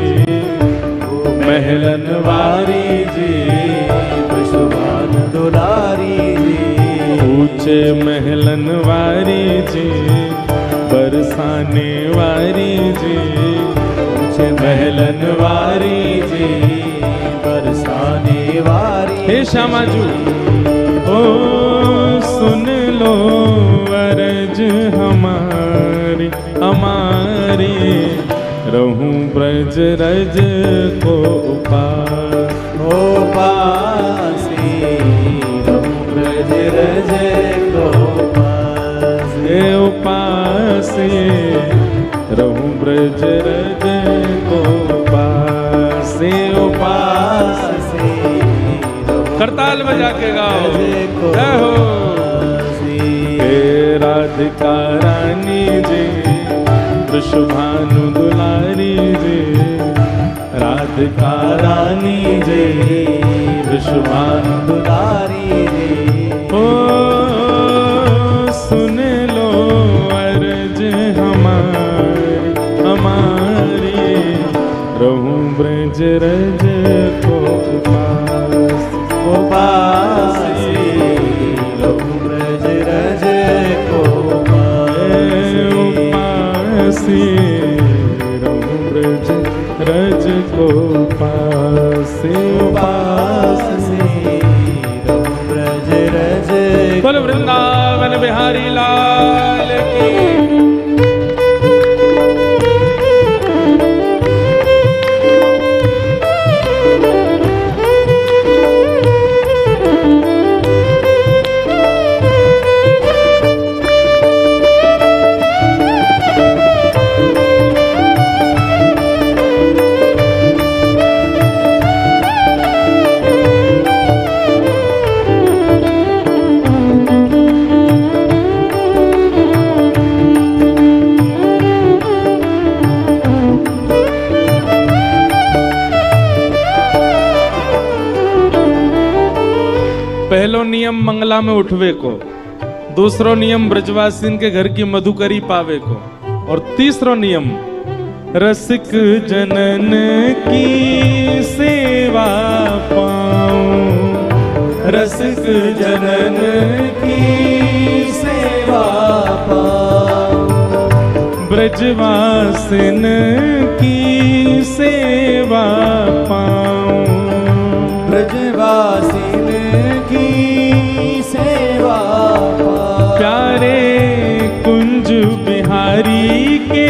महलन वारी जी, वृषभानु दुलारी जी, ऊंचे महलन वारी जी, बरसाने वारी जी, ऊंचे महलन वारी जी, बरसाने वारी। हे श्यामाजू, ओ सुन लो अरज हमारी, हमारी रहूं ब्रज रज को उपास, उपासी रहूं ब्रज रज को उपास, हे उपासी रहूं ब्रज रज को उपास, उपासी करताल बजा के गाओ, जय हो। हे राधिका रानी जी, वृषभानु दुलारी जी, राधिका रानी जी, वृषभानु दुलारी जी। ओ सुन लो अर्ज हमारी, हमारी रहूं ब्रज रज को उपास, उपासी रहूं ब्रज रज को उपासी, उपासी रहूं ब्रज रज को पासे पासे रहूं ब्रज रज बोल वृंदावन बिहारी लाल की। पहलो नियम मंगला में उठवे को, दूसरो नियम ब्रजवासीन के घर की मधुकरी पावे को, और तीसरो नियम रसिक जनन की सेवा पाऊं। रसिक जनन की सेवा पाऊं। ब्रजवासिन की सेवा पाऊं। ब्रजवासिन की सेवा पाऊं। प्यारे कुंज बिहारी के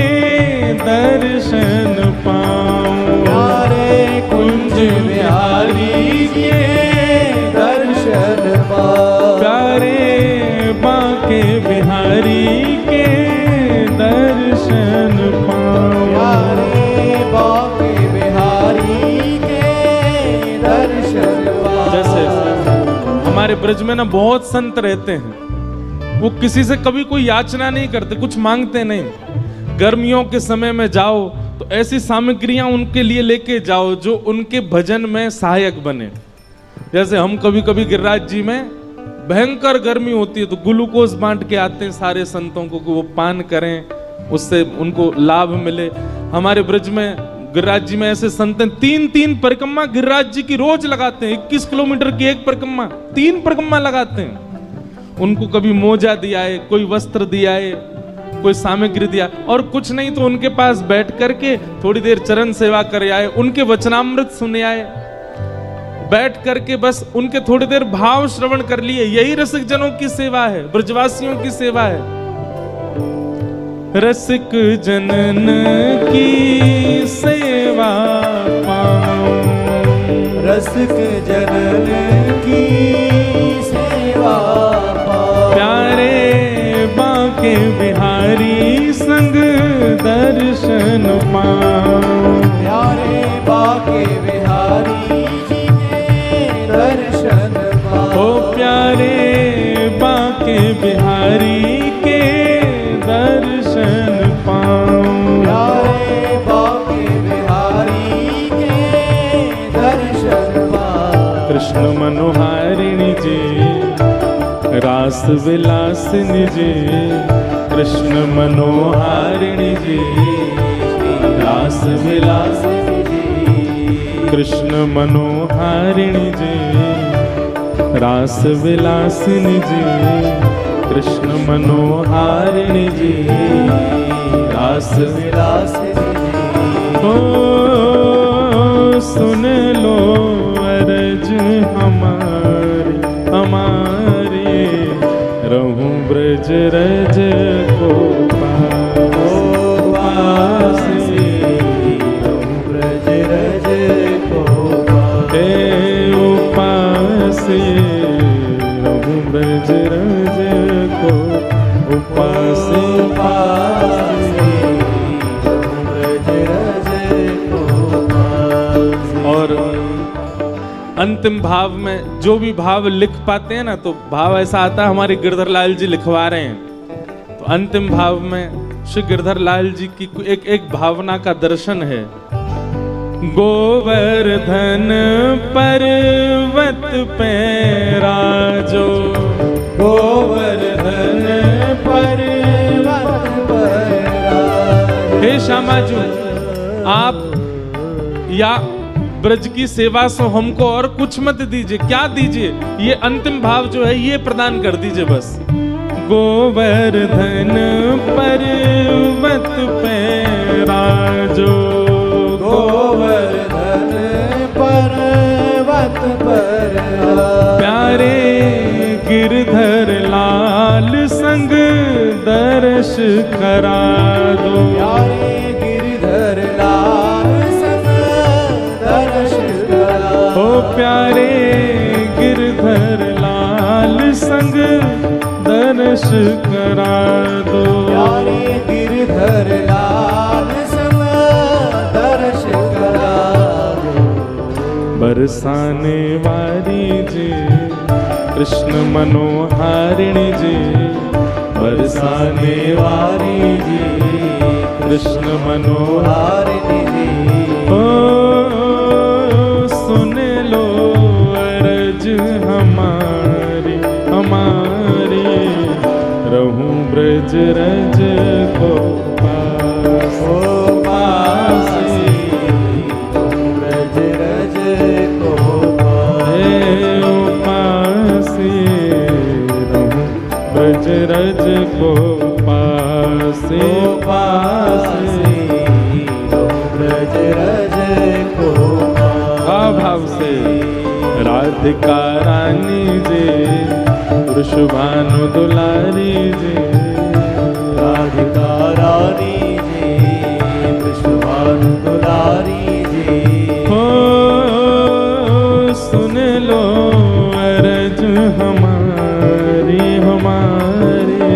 दर्शन पाऊं। प्यारे कुंज बिहारी के दर्शन पाऊं। प्यारे बांके बिहारी के दर्शन पाऊं। प्यारे बांके बिहारी के दर्शन पाऊं। जैसे हमारे ब्रज में ना बहुत संत रहते हैं, वो किसी से कभी कोई याचना नहीं करते, कुछ मांगते नहीं। गर्मियों के समय में जाओ तो ऐसी सामग्रियां उनके लिए लेके जाओ जो उनके भजन में सहायक बने। जैसे हम कभी कभी गिरिराज जी में भयंकर गर्मी होती है तो ग्लूकोज बांट के आते हैं सारे संतों को कि वो पान करें, उससे उनको लाभ मिले। हमारे ब्रज में गिरिराज जी में ऐसे संत हैं, 3-3 परिक्रमा गिरिराज जी की रोज लगाते हैं। 21 किलोमीटर की एक परिक्रमा 3 परिक्रमा लगाते हैं। उनको कभी मोजा दिया है, कोई वस्त्र दिया है, कोई सामग्री दिया, और कुछ नहीं तो उनके पास बैठ करके थोड़ी देर चरण सेवा कर आए, उनके वचनामृत सुने आए, बैठ करके बस उनके थोड़ी देर भाव श्रवण कर लिए। यही रसिक जनों की सेवा है, ब्रजवासियों की सेवा है। रसिक जनन की सेवा पाऊं। रसिक जनन की सेवा पाऊं। प्यारे बांके बिहारी संग दर्शन पाऊं। प्यारे बांके बिहारी जी के दर्शन पाऊं। ओ प्यारे बांके बिहारी के दर्शन पाऊं। प्यारे बांके बिहारी के दर्शन पाऊं। कृष्ण मनोहारिणी जी रास विलासिनी जी। कृष्ण मनोहारिणी जी रास विलासिनी जी। कृष्ण मनोहारिणी जी रास विलासिनी जी। कृष्ण मनोहारिणी जी रास विलासिनी जी। ओ सुन लो अरज हमारी हमारी, रहूं ब्रज रज को पासे। रहूं ब्रज रज को पासे। उपासे रहूं ब्रज रज को उपासे। रहूं ब्रज रज को पासे। और अंतिम भाव में जो भी भाव लिख पाते हैं ना, तो भाव ऐसा आता है, हमारे गिरधर लाल जी लिखवा रहे हैं। तो अंतिम भाव में श्री गिरधर लाल जी की एक भावना का दर्शन है। गोवर्धन पर्वत पे राजो। गोवर्धन पर्वत पर राजो। हे श्यामाजू, आप या ब्रज की सेवा से हमको और कुछ मत दीजिए, क्या दीजिए, ये अंतिम भाव जो है ये प्रदान कर दीजिए बस। गोवर्धन पर्वत पे राजो। संग दर्श करा दो। प्यारे गिरधर लाल संग दर्श करा दो। बरसाने वाली जी कृष्ण मनोहारिणी जी, बरसाने वाली जी कृष्ण मनोहारिणी हारिणी जी। ओ सुन लो अरज हमारी हमारी, रहूं ब्रज रज को पास। ओ पासी ब्रज रज को हे ओ पासी, रहूं ब्रज रज को पासे। ओ पासी ब्रज रज को भाव से राधिका रानी जी वृषभानु दुलारी जी, राधिका रानी जी वृषभानु दुलारी जी। हो सुन लो अरज हमारी हमारी,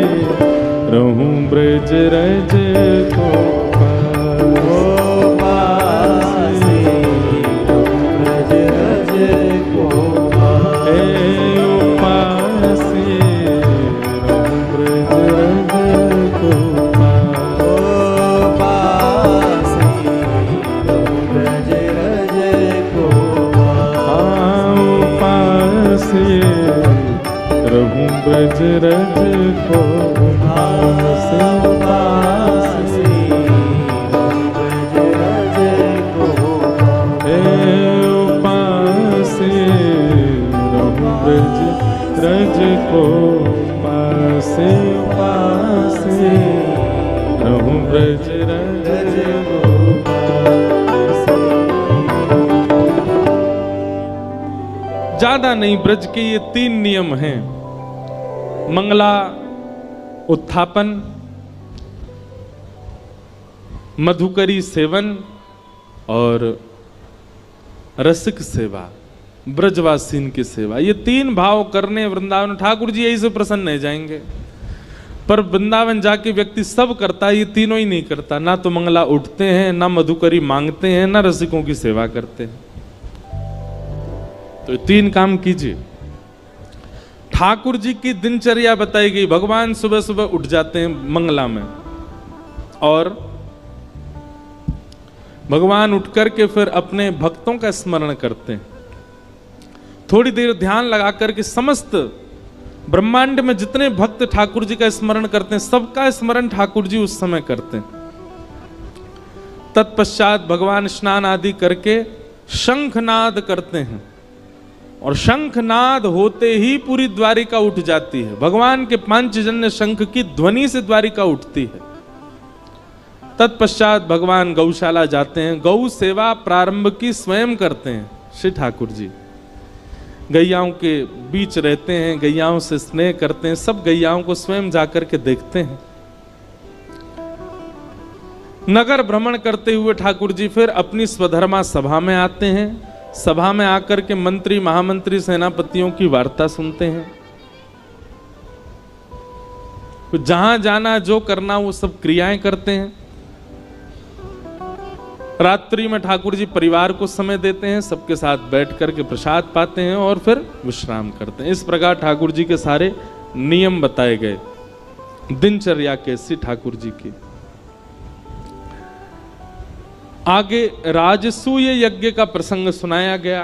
रहूं ब्रज रज को ब्रज रज को पासे पासी ब्रज रज को पासे, रहूं ब्रज रज को पासे पासे, रहूं ब्रज रज को पासे। ज्यादा नहीं, ब्रज के ये 3 नियम हैं। मंगला उत्थापन, मधुकरी सेवन और रसिक सेवा, ब्रजवासीन की सेवा। ये 3 भाव करने वृंदावन ठाकुर जी यही से प्रसन्न हो जाएंगे। पर वृंदावन जाके व्यक्ति सब करता है, ये तीनों ही नहीं करता। ना तो मंगला उठते हैं, ना मधुकरी मांगते हैं, ना रसिकों की सेवा करते हैं। तो 3 काम कीजिए। ठाकुर जी की दिनचर्या बताई गई। भगवान सुबह सुबह उठ जाते हैं मंगला में और भगवान उठ करके फिर अपने भक्तों का स्मरण करते हैं। थोड़ी देर ध्यान लगा करके समस्त ब्रह्मांड में जितने भक्त ठाकुर जी का स्मरण करते हैं, सबका स्मरण ठाकुर जी उस समय करते हैं। तत्पश्चात भगवान स्नान आदि करके शंखनाद करते हैं और शंखनाद होते ही पूरी द्वारिका उठ जाती है। भगवान के पांचजन्य शंख की ध्वनि से द्वारिका उठती है। तत्पश्चात भगवान गौशाला जाते हैं, गौ सेवा प्रारंभ की स्वयं करते हैं श्री ठाकुर जी। गैयाओं के बीच रहते हैं, गैयाओं से स्नेह करते हैं, सब गैयाओं को स्वयं जाकर के देखते हैं। नगर भ्रमण करते हुए ठाकुर जी फिर अपनी स्वधर्मा सभा में आते हैं। सभा में आकर के मंत्री, महामंत्री, सेनापतियों की वार्ता सुनते हैं। जहां जाना, जो करना, वो सब क्रियाएं करते हैं। रात्रि में ठाकुर जी परिवार को समय देते हैं, सबके साथ बैठ करके प्रसाद पाते हैं और फिर विश्राम करते हैं। इस प्रकार ठाकुर जी के सारे नियम बताए गए दिनचर्या कैसी ठाकुर जी की। आगे राजसूय यज्ञ का प्रसंग सुनाया गया।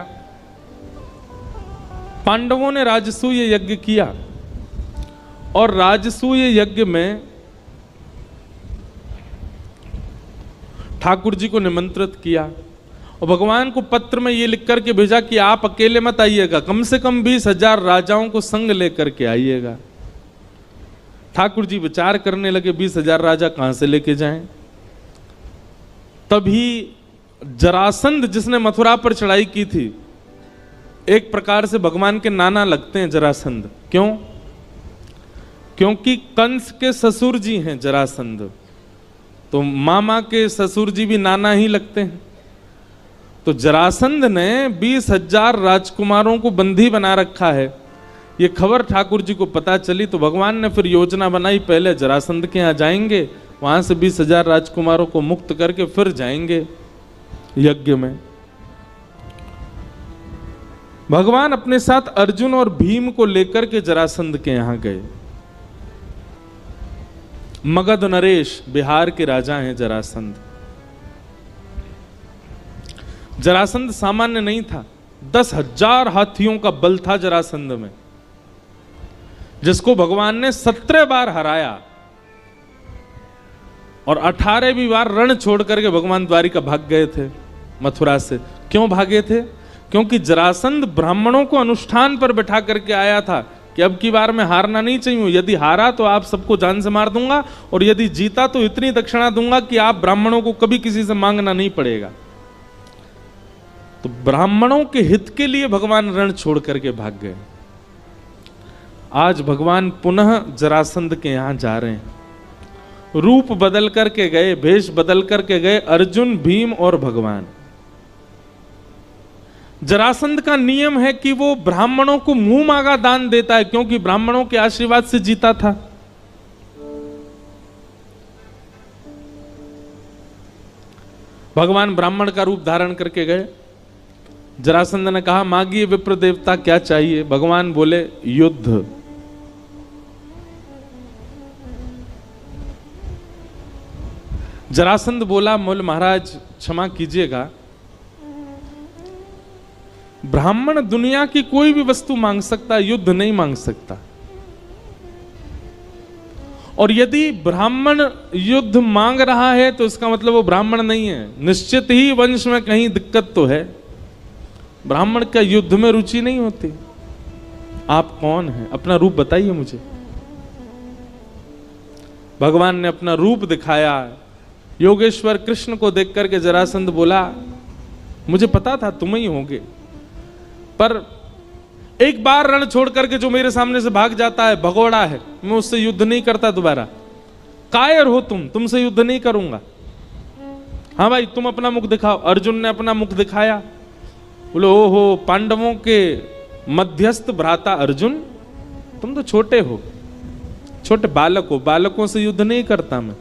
पांडवों ने राजसूय यज्ञ किया और राजसूय यज्ञ में ठाकुर जी को निमंत्रित किया और भगवान को पत्र में ये लिख करके भेजा कि आप अकेले मत आइएगा, कम से कम 20,000 राजाओं को संग लेकर के आइएगा। ठाकुर जी विचार करने लगे 20,000 राजा कहां से लेके जाएं। तभी जरासंध, जिसने मथुरा पर चढ़ाई की थी, एक प्रकार से भगवान के नाना लगते हैं जरासंध। क्यों? क्योंकि कंस के ससुर जी हैं जरासंध, तो मामा के ससुर जी भी नाना ही लगते हैं। तो जरासंध ने 20,000 राजकुमारों को बंदी बना रखा है। ये खबर ठाकुर जी को पता चली तो भगवान ने फिर योजना बनाई, पहले जरासंध के यहाँ जाएंगे, वहां से 20,000 राजकुमारों को मुक्त करके फिर जाएंगे यज्ञ में। भगवान अपने साथ अर्जुन और भीम को लेकर के जरासंध के यहां गए। मगध नरेश, बिहार के राजा हैं जरासंध। जरासंध सामान्य नहीं था, 10,000 हाथियों का बल था जरासंध में, जिसको भगवान ने 17 बार हराया और 18वीं बार रण छोड़ करके भगवान द्वारिका भाग गए थे मथुरा से। क्यों भागे थे? क्योंकि जरासंध ब्राह्मणों को अनुष्ठान पर बैठा करके आया था कि अब की बार मैं हारना नहीं चाहिए, यदि हारा तो आप सबको जान से मार दूंगा और यदि जीता तो इतनी दक्षिणा दूंगा कि आप ब्राह्मणों को कभी किसी से मांगना नहीं पड़ेगा। तो ब्राह्मणों के हित के लिए भगवान रण छोड़ करके भाग गए। आज भगवान पुनः जरासंध के यहां जा रहे हैं, रूप बदल करके गए, भेष बदल करके गए, अर्जुन, भीम और भगवान। जरासंध का नियम है कि वो ब्राह्मणों को मुंह मांगा दान देता है, क्योंकि ब्राह्मणों के आशीर्वाद से जीता था। भगवान ब्राह्मण का रूप धारण करके गए। जरासंध ने कहा, मांगिए विप्र देवता, क्या चाहिए? भगवान बोले, युद्ध। जरासंध बोला, मोल महाराज क्षमा कीजिएगा, ब्राह्मण दुनिया की कोई भी वस्तु मांग सकता, युद्ध नहीं मांग सकता। और यदि ब्राह्मण युद्ध मांग रहा है तो इसका मतलब वो ब्राह्मण नहीं है, निश्चित ही वंश में कहीं दिक्कत तो है। ब्राह्मण का युद्ध में रुचि नहीं होती। आप कौन हैं? अपना रूप बताइए मुझे। भगवान ने अपना रूप दिखाया। योगेश्वर कृष्ण को देख करके जरासंध बोला, मुझे पता था तुम ही होगे, पर एक बार रण छोड़ करके जो मेरे सामने से भाग जाता है, भगोड़ा है, मैं उससे युद्ध नहीं करता दोबारा। कायर हो तुमसे युद्ध नहीं करूंगा। हाँ भाई, तुम अपना मुख दिखाओ। अर्जुन ने अपना मुख दिखाया। बोले, ओहो, पांडवों के मध्यस्थ भ्राता अर्जुन, तुम तो छोटे हो, छोटे बालक हो, बालकों से युद्ध नहीं करता मैं।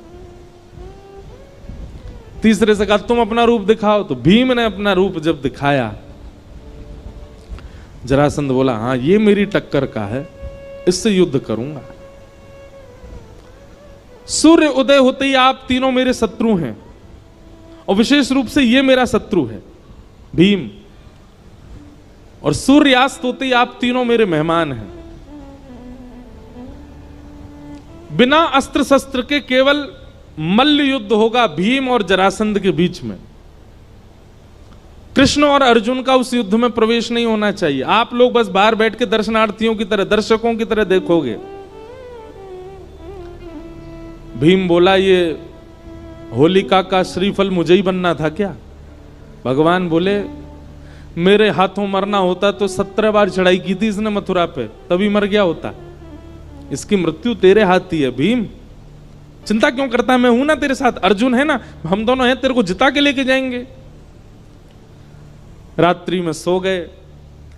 तीसरे से कहा, तुम अपना रूप दिखाओ। तो भीम ने अपना रूप जब दिखाया, जरासंध बोला, हाँ ये मेरी टक्कर का है, इससे युद्ध करूंगा। सूर्य उदय होते ही आप तीनों मेरे शत्रु हैं, और विशेष रूप से ये मेरा शत्रु है भीम, और सूर्यास्त होते ही आप तीनों मेरे मेहमान हैं। बिना अस्त्र शस्त्र के केवल मल्ल युद्ध होगा भीम और जरासंध के बीच में। कृष्ण और अर्जुन का उस युद्ध में प्रवेश नहीं होना चाहिए। आप लोग बस बाहर बैठ के दर्शनार्थियों की तरह, दर्शकों की तरह देखोगे। भीम बोला, ये होलिका का श्रीफल मुझे ही बनना था क्या? भगवान बोले, मेरे हाथों मरना होता तो 17 बार चढ़ाई की थी इसने मथुरा पे, तभी मर गया होता। इसकी मृत्यु तेरे हाथ ही है भीम, चिंता क्यों करता है? मैं हूं ना तेरे साथ, अर्जुन है ना, हम दोनों हैं, तेरे को जिता के लेके जाएंगे। रात्रि में सो गए।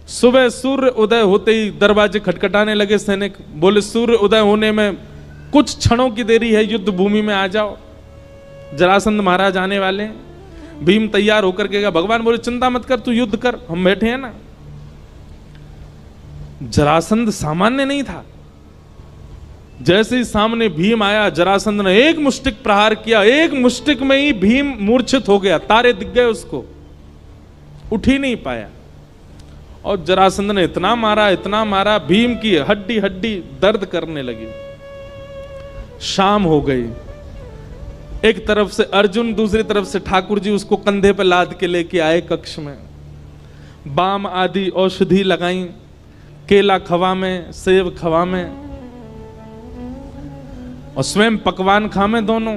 सुबह सूर्य उदय होते ही दरवाजे खटखटाने लगे सैनिक। बोले, सूर्य उदय होने में कुछ क्षणों की देरी है, युद्ध भूमि में आ जाओ, जरासंध महाराज आने वाले हैं। भीम तैयार होकर के गया। भगवान बोले, चिंता मत कर, तू युद्ध कर, हम बैठे हैं ना। जरासंध सामान्य नहीं था। जैसे ही सामने भीम आया, जरासंध ने एक मुष्टिक प्रहार किया। एक मुष्टिक में ही भीम मूर्छित हो गया, तारे दिख गए उसको, उठ ही नहीं पाया। और जरासंध ने इतना मारा, भीम की हड्डी हड्डी दर्द करने लगी। शाम हो गई। एक तरफ से अर्जुन, दूसरी तरफ से ठाकुर जी उसको कंधे पे लाद के लेके आए कक्ष में। बाम आदि औषधि लगाई, केला खवा में, सेब खवा में, और स्वयं पकवान खामे दोनों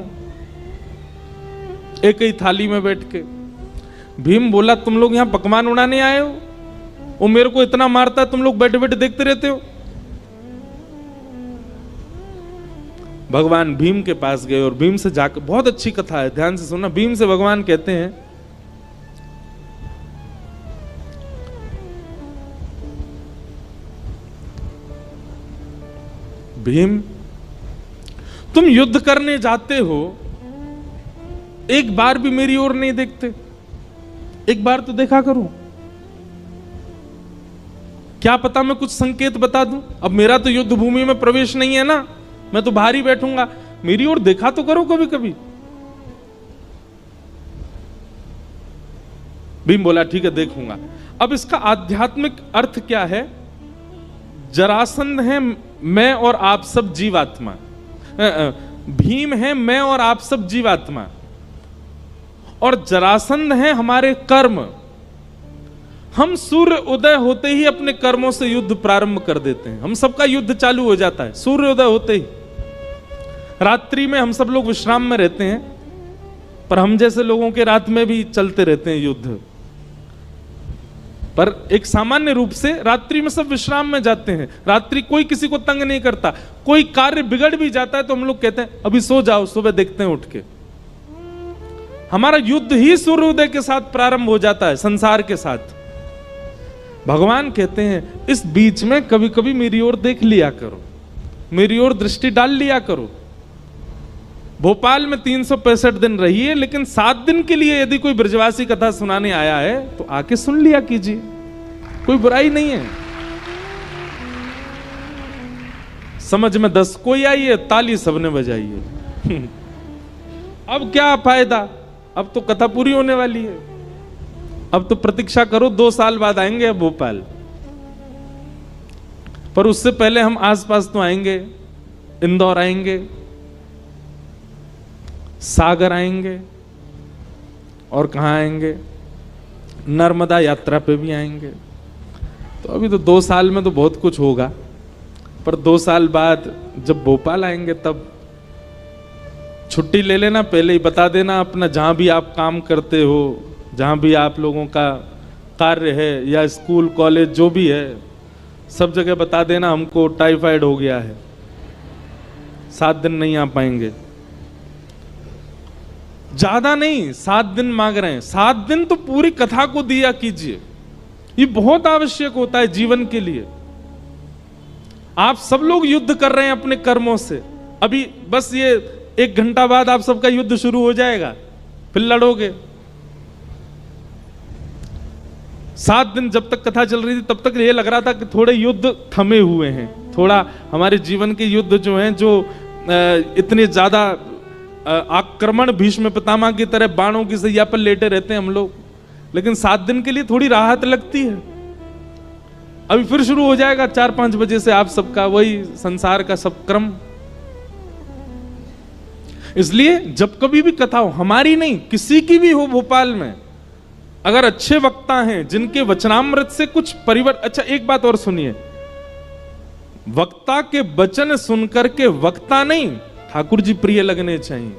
एक ही थाली में बैठ के। भीम बोला, तुम लोग यहां पकवान उड़ाने आए हो? वो मेरे को इतना मारता है, तुम लोग बैठे बैठे देखते रहते हो। भगवान भीम के पास गए और भीम से जाकर, बहुत अच्छी कथा है, ध्यान से सुनना। भीम से भगवान कहते हैं, भीम, तुम युद्ध करने जाते हो, एक बार भी मेरी ओर नहीं देखते, एक बार तो देखा करो, क्या पता मैं कुछ संकेत बता दूं। अब मेरा तो युद्ध भूमि में प्रवेश नहीं है ना, मैं तो बाहर ही बैठूंगा, मेरी ओर देखा तो करो कभी कभी। भीम बोला ठीक है देखूंगा। अब इसका आध्यात्मिक अर्थ क्या है? जरासंध है मैं और आप सब जीवात्मा, भीम है मैं और आप सब जीवात्मा, और जरासंध है हमारे कर्म। हम सूर्य उदय होते ही अपने कर्मों से युद्ध प्रारंभ कर देते हैं, हम सबका युद्ध चालू हो जाता है सूर्य उदय होते ही। रात्रि में हम सब लोग विश्राम में रहते हैं, पर हम जैसे लोगों के रात में भी चलते रहते हैं युद्ध, पर एक सामान्य रूप से रात्रि में सब विश्राम में जाते हैं। रात्रि कोई किसी को तंग नहीं करता, कोई कार्य बिगड़ भी जाता है तो हम लोग कहते हैं अभी सो जाओ, सुबह देखते हैं उठ के। हमारा युद्ध ही सूर्योदय के साथ प्रारंभ हो जाता है संसार के साथ। भगवान कहते हैं इस बीच में कभी कभी मेरी ओर देख लिया करो, मेरी ओर दृष्टि डाल लिया करो। भोपाल में 365 दिन रहिए, लेकिन 7 दिन के लिए यदि कोई ब्रजवासी कथा सुनाने आया है तो आके सुन लिया कीजिए, कोई बुराई नहीं है। समझ में 10 कोई आई है, ताली सबने बजाई है। अब क्या फायदा, अब तो कथा पूरी होने वाली है, अब तो प्रतीक्षा करो 2 साल बाद आएंगे अब भोपाल, पर उससे पहले हम आसपास तो आएंगे, इंदौर आएंगे, सागर आएंगे, और कहां आएंगे, नर्मदा यात्रा पे भी आएंगे। तो अभी तो 2 साल में तो बहुत कुछ होगा, पर 2 साल बाद जब भोपाल आएंगे तब छुट्टी ले लेना, पहले ही बता देना अपना, जहां भी आप काम करते हो, जहां भी आप लोगों का कार्य है या स्कूल कॉलेज जो भी है, सब जगह बता देना हमको टाइफाइड हो गया है, 7 दिन नहीं आ पाएंगे। ज्यादा नहीं, 7 दिन मांग रहे हैं, 7 दिन तो पूरी कथा को दिया कीजिए, ये बहुत आवश्यक होता है जीवन के लिए। आप सब लोग युद्ध कर रहे हैं अपने कर्मों से, अभी बस ये 1 घंटा बाद आप सबका युद्ध शुरू हो जाएगा, फिर लड़ोगे। 7 दिन जब तक कथा चल रही थी तब तक ये लग रहा था कि थोड़े युद्ध थमे हुए हैं, थोड़ा हमारे जीवन के युद्ध जो हैं, जो इतने ज्यादा आक्रमण भीष्म पितामह की तरह बाणों की सैया पर लेटे रहते हैं हम लोग, लेकिन 7 दिन के लिए थोड़ी राहत लगती है। अभी फिर शुरू हो जाएगा 4-5 बजे से आप सबका वही संसार का सब क्रम। इसलिए जब कभी भी कथा हो, हमारी नहीं किसी की भी हो भोपाल में, अगर अच्छे वक्ता हैं जिनके वचनामृत से कुछ परिवर्तन। अच्छा एक बात और सुनिए, वक्ता के वचन सुनकर के वक्ता नहीं ठाकुर जी प्रिय लगने चाहिए,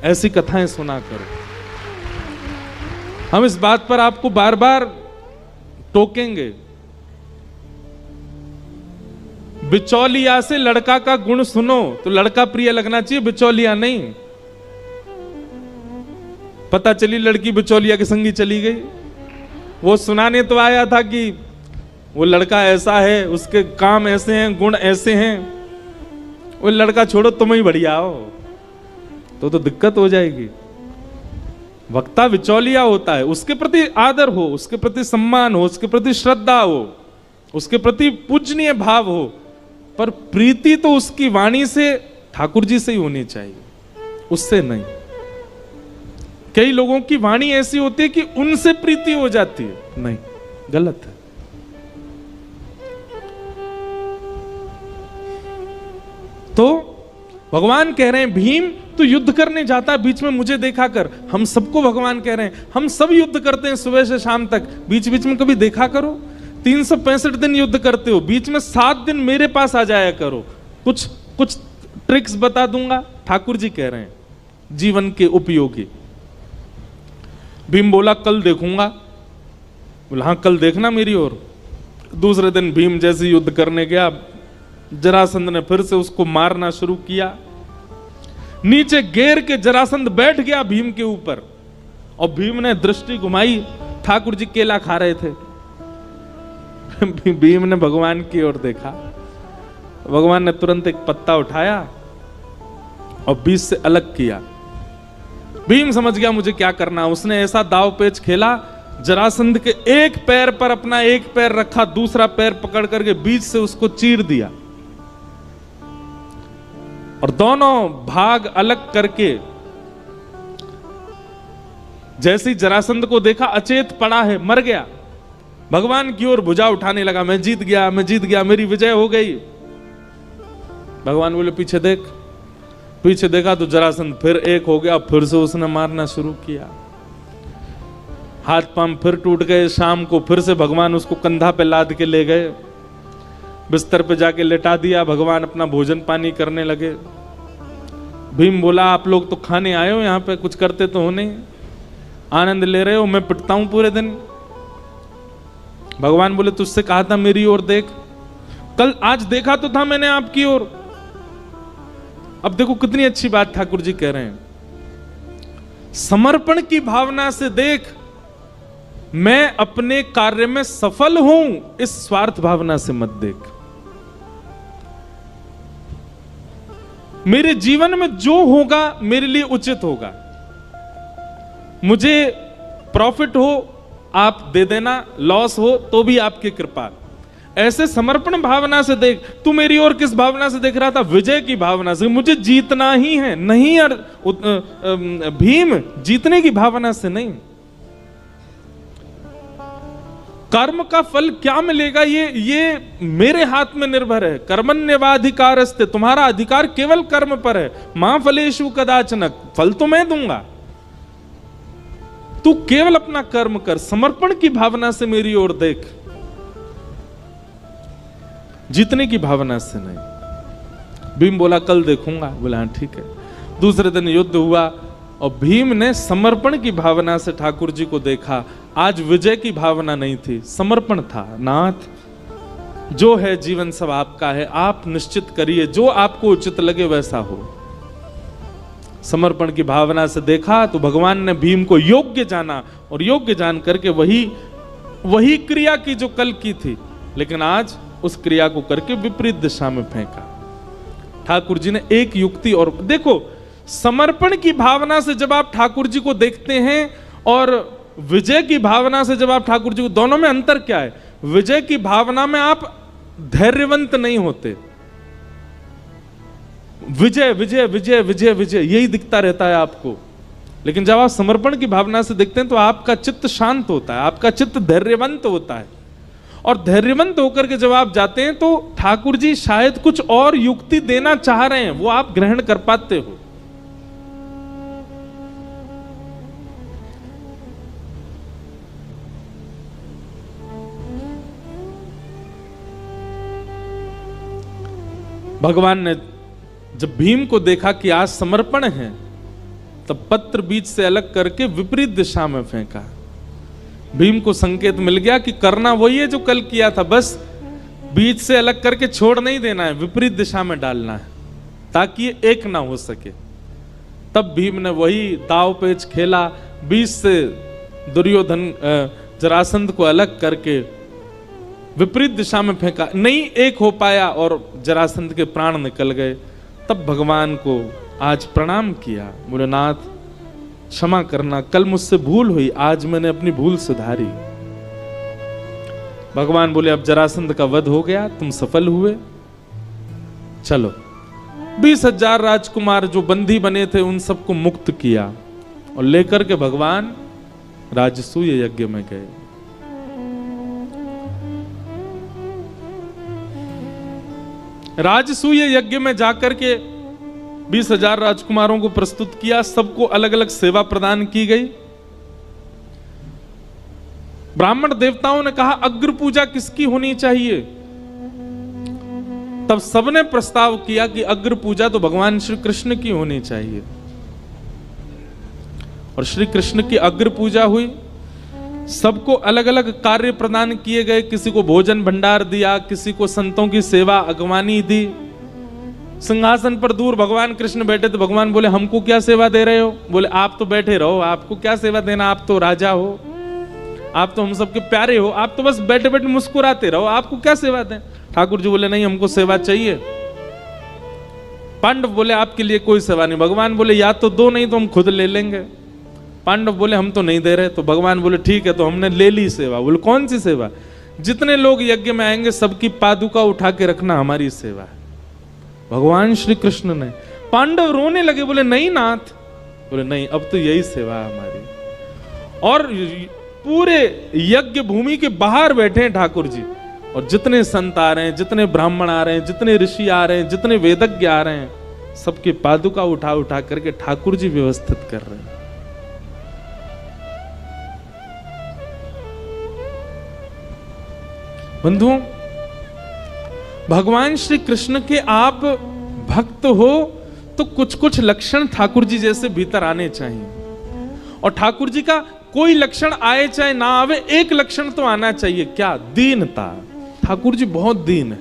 ऐसी कथाएं सुना करो। हम इस बात पर आपको बार बार टोकेंगे। बिचौलिया से लड़का का गुण सुनो तो लड़का प्रिय लगना चाहिए, बिचौलिया नहीं। पता चली लड़की बिचौलिया के संगी चली गई, वो सुनाने तो आया था कि वो लड़का ऐसा है, उसके काम ऐसे हैं, गुण ऐसे हैं, वो लड़का छोड़ो तुम ही बढ़िया हो, तो दिक्कत हो जाएगी। वक्ता बिचौलिया होता है, उसके प्रति आदर हो, उसके प्रति सम्मान हो, उसके प्रति श्रद्धा हो, उसके प्रति पूजनीय भाव हो, पर प्रीति तो उसकी वाणी से ठाकुर जी से ही होनी चाहिए, उससे नहीं। कई लोगों की वाणी ऐसी होती है कि उनसे प्रीति हो जाती है, नहीं, गलत है। तो भगवान कह रहे हैं भीम तू युद्ध करने जाता है, बीच में मुझे देखा कर। हम सबको भगवान कह रहे हैं, हम सब युद्ध करते हैं सुबह से शाम तक, बीच बीच में कभी देखा करो। 365 दिन युद्ध करते हो, बीच में 7 दिन मेरे पास आ जाया करो, कुछ ट्रिक्स बता दूंगा। ठाकुर जी कह रहे हैं जीवन के उपयोगी। भीम बोला कल देखूंगा। बोला हाँ कल देखना मेरी ओर। दूसरे दिन भीम जैसे युद्ध करने गया, जरासंध ने फिर से उसको मारना शुरू किया। नीचे घेर के जरासंध बैठ गया भीम के ऊपर, और भीम ने दृष्टि घुमाई, ठाकुर जी केला खा रहे थे। भीम ने भगवान की ओर देखा, भगवान ने तुरंत एक पत्ता उठाया और बीच से अलग किया। भीम समझ गया मुझे क्या करना। उसने ऐसा दाव पेच खेला, जरासंध के एक पैर पर अपना एक पैर रखा, दूसरा पैर पकड़ करके बीच से उसको चीर दिया और दोनों भाग अलग करके, जैसे ही जरासंध को देखा अचेत पड़ा है, मर गया, भगवान की ओर भुजा उठाने लगा, मैं जीत गया, मैं जीत गया, मेरी विजय हो गई। भगवान बोले पीछे देख। पीछे देखा तो जरासंध फिर एक हो गया, फिर से उसने मारना शुरू किया। हाथ पांव फिर टूट गए। शाम को फिर से भगवान उसको कंधा पे लाद के ले गए, बिस्तर पे जाके लेटा दिया। भगवान अपना भोजन पानी करने लगे। भीम बोला आप लोग तो खाने आए हो, यहाँ पे कुछ करते तो हो नहीं, आनंद ले रहे हो, मैं पिटता हूं पूरे दिन। भगवान बोले तुझसे कहा था मेरी ओर देख, कल आज देखा तो था मैंने आपकी ओर। अब देखो कितनी अच्छी बात ठाकुर जी कह रहे हैं, समर्पण की भावना से देख, मैं अपने कार्य में सफल हूं, इस स्वार्थ भावना से मत देख। मेरे जीवन में जो होगा मेरे लिए उचित होगा, मुझे प्रॉफिट हो आप दे देना, लॉस हो तो भी आपकी कृपा। ऐसे समर्पण भावना से देख। तू मेरी ओर किस भावना से देख रहा था? विजय की भावना से, मुझे जीतना ही है। नहीं भीम, जीतने की भावना से नहीं। कर्म का फल क्या मिलेगा ये मेरे हाथ में निर्भर है। कर्मण्येवाधिकारस्ते, तुम्हारा अधिकार केवल कर्म पर है। मां फलेषु कदाचन, फल तो मैं दूंगा, तू केवल अपना कर्म कर। समर्पण की भावना से मेरी ओर देख, जीतने की भावना से नहीं। भीम बोला कल देखूंगा। बोला हाँ ठीक है। दूसरे दिन युद्ध हुआ और भीम ने समर्पण की भावना से ठाकुर जी को देखा। आज विजय की भावना नहीं थी, समर्पण था। नाथ, जो है जीवन सब आपका है, आप निश्चित करिए, जो आपको उचित लगे वैसा हो। समर्पण की भावना से देखा तो भगवान ने भीम को योग्य जाना और योग्य जान करके वही क्रिया की जो कल की थी, लेकिन आज उस क्रिया को करके विपरीत दिशा में फेंका। ठाकुर जी ने एक युक्ति और देखो, समर्पण की भावना से जब आप ठाकुर जी को देखते हैं और विजय की भावना से जब आप ठाकुर जी को, दोनों में अंतर क्या है? विजय की भावना में आप धैर्यवंत नहीं होते, विजय विजय विजय विजय विजय यही दिखता रहता है आपको। लेकिन जब आप समर्पण की भावना से देखते हैं तो आपका चित्त शांत होता है, आपका चित्त धैर्यवंत होता है। और धैर्यवंत होकर के जब आप जाते हैं तो ठाकुर जी शायद कुछ और युक्ति देना चाह रहे हैं, वो आप ग्रहण कर पाते हो। भगवान ने जब भीम को देखा कि आज समर्पण है, तब पत्र बीच से अलग करके विपरीत दिशा में फेंका। भीम को संकेत मिल गया कि करना वही है जो कल किया था, बस बीच से अलग करके छोड़ नहीं देना है, विपरीत दिशा में डालना है ताकि ये एक ना हो सके। तब भीम ने वही दाव पेच खेला, बीच से दुर्योधन जरासंध को अलग करके विपरीत दिशा में फेंका। नहीं एक हो पाया और जरासंध के प्राण निकल गए। तब भगवान को आज प्रणाम किया, बोले नाथ क्षमा करना, कल मुझसे भूल हुई, आज मैंने अपनी भूल सुधारी। भगवान बोले अब जरासंध का वध हो गया, तुम सफल हुए, चलो। 20,000 राजकुमार जो बंदी बने थे उन सबको मुक्त किया और लेकर के भगवान राजसूय यज्ञ में गए। राजसूय यज्ञ में जाकर के 20,000 राजकुमारों को प्रस्तुत किया, सबको अलग अलग सेवा प्रदान की गई। ब्राह्मण देवताओं ने कहा अग्र पूजा किसकी होनी चाहिए? तब सबने प्रस्ताव किया कि अग्र पूजा तो भगवान श्री कृष्ण की होनी चाहिए। और श्री कृष्ण की अग्र पूजा हुई। सबको अलग अलग कार्य प्रदान किए गए, किसी को भोजन भंडार दिया, किसी को संतों की सेवा अगवानी दी। सिंहासन पर दूर भगवान कृष्ण बैठे थे, भगवान बोले हमको क्या सेवा दे रहे हो? बोले आप तो बैठे रहो, आपको क्या सेवा देना, आप तो राजा हो, आप तो हम सबके प्यारे हो, आप तो बस बैठे बैठे मुस्कुराते रहो, आपको क्या सेवा दें? ठाकुर जी बोले नहीं हमको सेवा चाहिए। पांडव बोले आपके लिए कोई सेवा नहीं। भगवान बोले या तो दो, नहीं तो हम खुद ले लेंगे। पांडव बोले हम तो नहीं दे रहे। तो भगवान बोले ठीक है, तो हमने ले ली सेवा। बोले कौन सी सेवा? जितने लोग यज्ञ में आएंगे सबकी पादुका उठा के रखना हमारी सेवा है। भगवान श्री कृष्ण ने। पांडव रोने लगे, बोले नहीं नाथ। बोले नहीं, अब तो यही सेवा है हमारी। और पूरे यज्ञ भूमि के बाहर बैठे हैं ठाकुर जी, और जितने संत आ रहे हैं, जितने ब्राह्मण आ रहे हैं, जितने ऋषि आ रहे हैं, जितने वेदज्ञ आ रहे हैं, सबके पादुका उठा उठा करके ठाकुर जी व्यवस्थित कर रहे हैं। बंधुओं, भगवान श्री कृष्ण के आप भक्त हो तो कुछ कुछ लक्षण ठाकुर जी जैसे भीतर आने चाहिए। और ठाकुर जी का कोई लक्षण आए चाहे ना आवे, एक लक्षण तो आना चाहिए। क्या? दीनता। ठाकुर जी बहुत दीन है।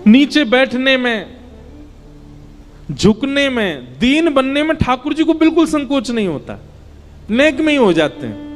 नीचे बैठने में, झुकने में, दीन बनने में ठाकुर जी को बिल्कुल संकोच नहीं होता। नेक में ही हो जाते हैं।